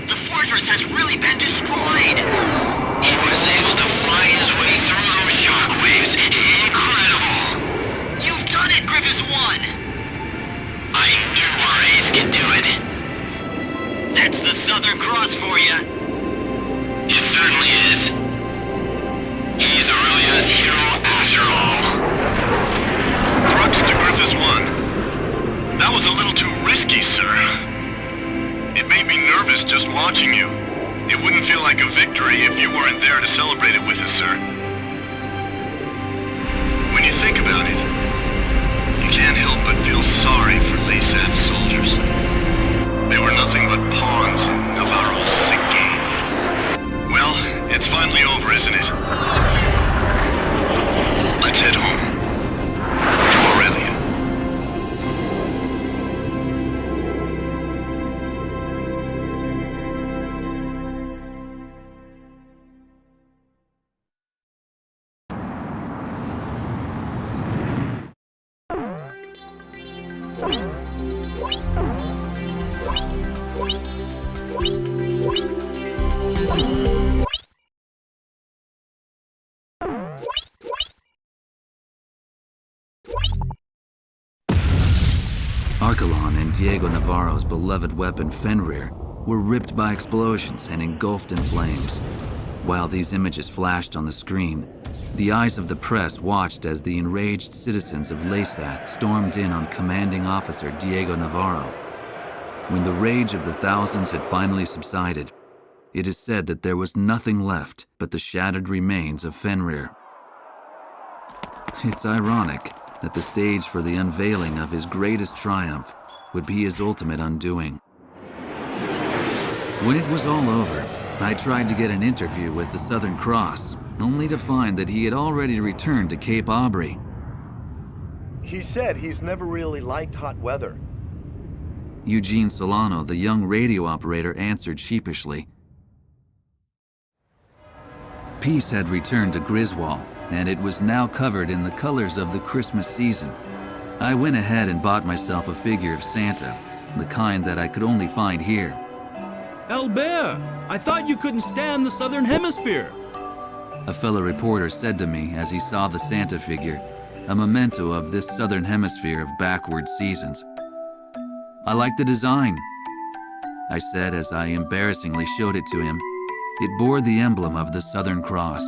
The fortress has really been destroyed! He was able to fly his way through those shockwaves. Incredible! You've done it, Griffiths 1! I knew our ace could do it. That's the Southern Cross for you. It certainly is. He's Aurelia's hero after all. Crux to Griffiths 1. That was a little too risky, sir. It made me nervous just watching you. It wouldn't feel like a victory if you weren't there to celebrate it with us, sir. When you think about it, you can't help but feel sorry for Leasath's soldiers. They were nothing but pawns in Navarro's sick game. Well, it's finally over, isn't it? Let's head home. To Aurelia. Archelon and Diego Navarro's beloved weapon Fenrir were ripped by explosions and engulfed in flames. While these images flashed on the screen, the eyes of the press watched as the enraged citizens of Leasath stormed in on commanding officer Diego Navarro. When the rage of the thousands had finally subsided, it is said that there was nothing left but the shattered remains of Fenrir. It's ironic that the stage for the unveiling of his greatest triumph would be his ultimate undoing. When it was all over, I tried to get an interview with the Southern Cross, only to find that he had already returned to Cape Aubrey. He said he's never really liked hot weather. Eugene Solano, the young radio operator, answered sheepishly. Peace had returned to Griswold, and it was now covered in the colors of the Christmas season. I went ahead and bought myself a figure of Santa, the kind that I could only find here. Albert, I thought you couldn't stand the Southern Hemisphere. A fellow reporter said to me as he saw the Santa figure, a memento of this Southern Hemisphere of backward seasons. I like the design, I said as I embarrassingly showed it to him. It bore the emblem of the Southern Cross.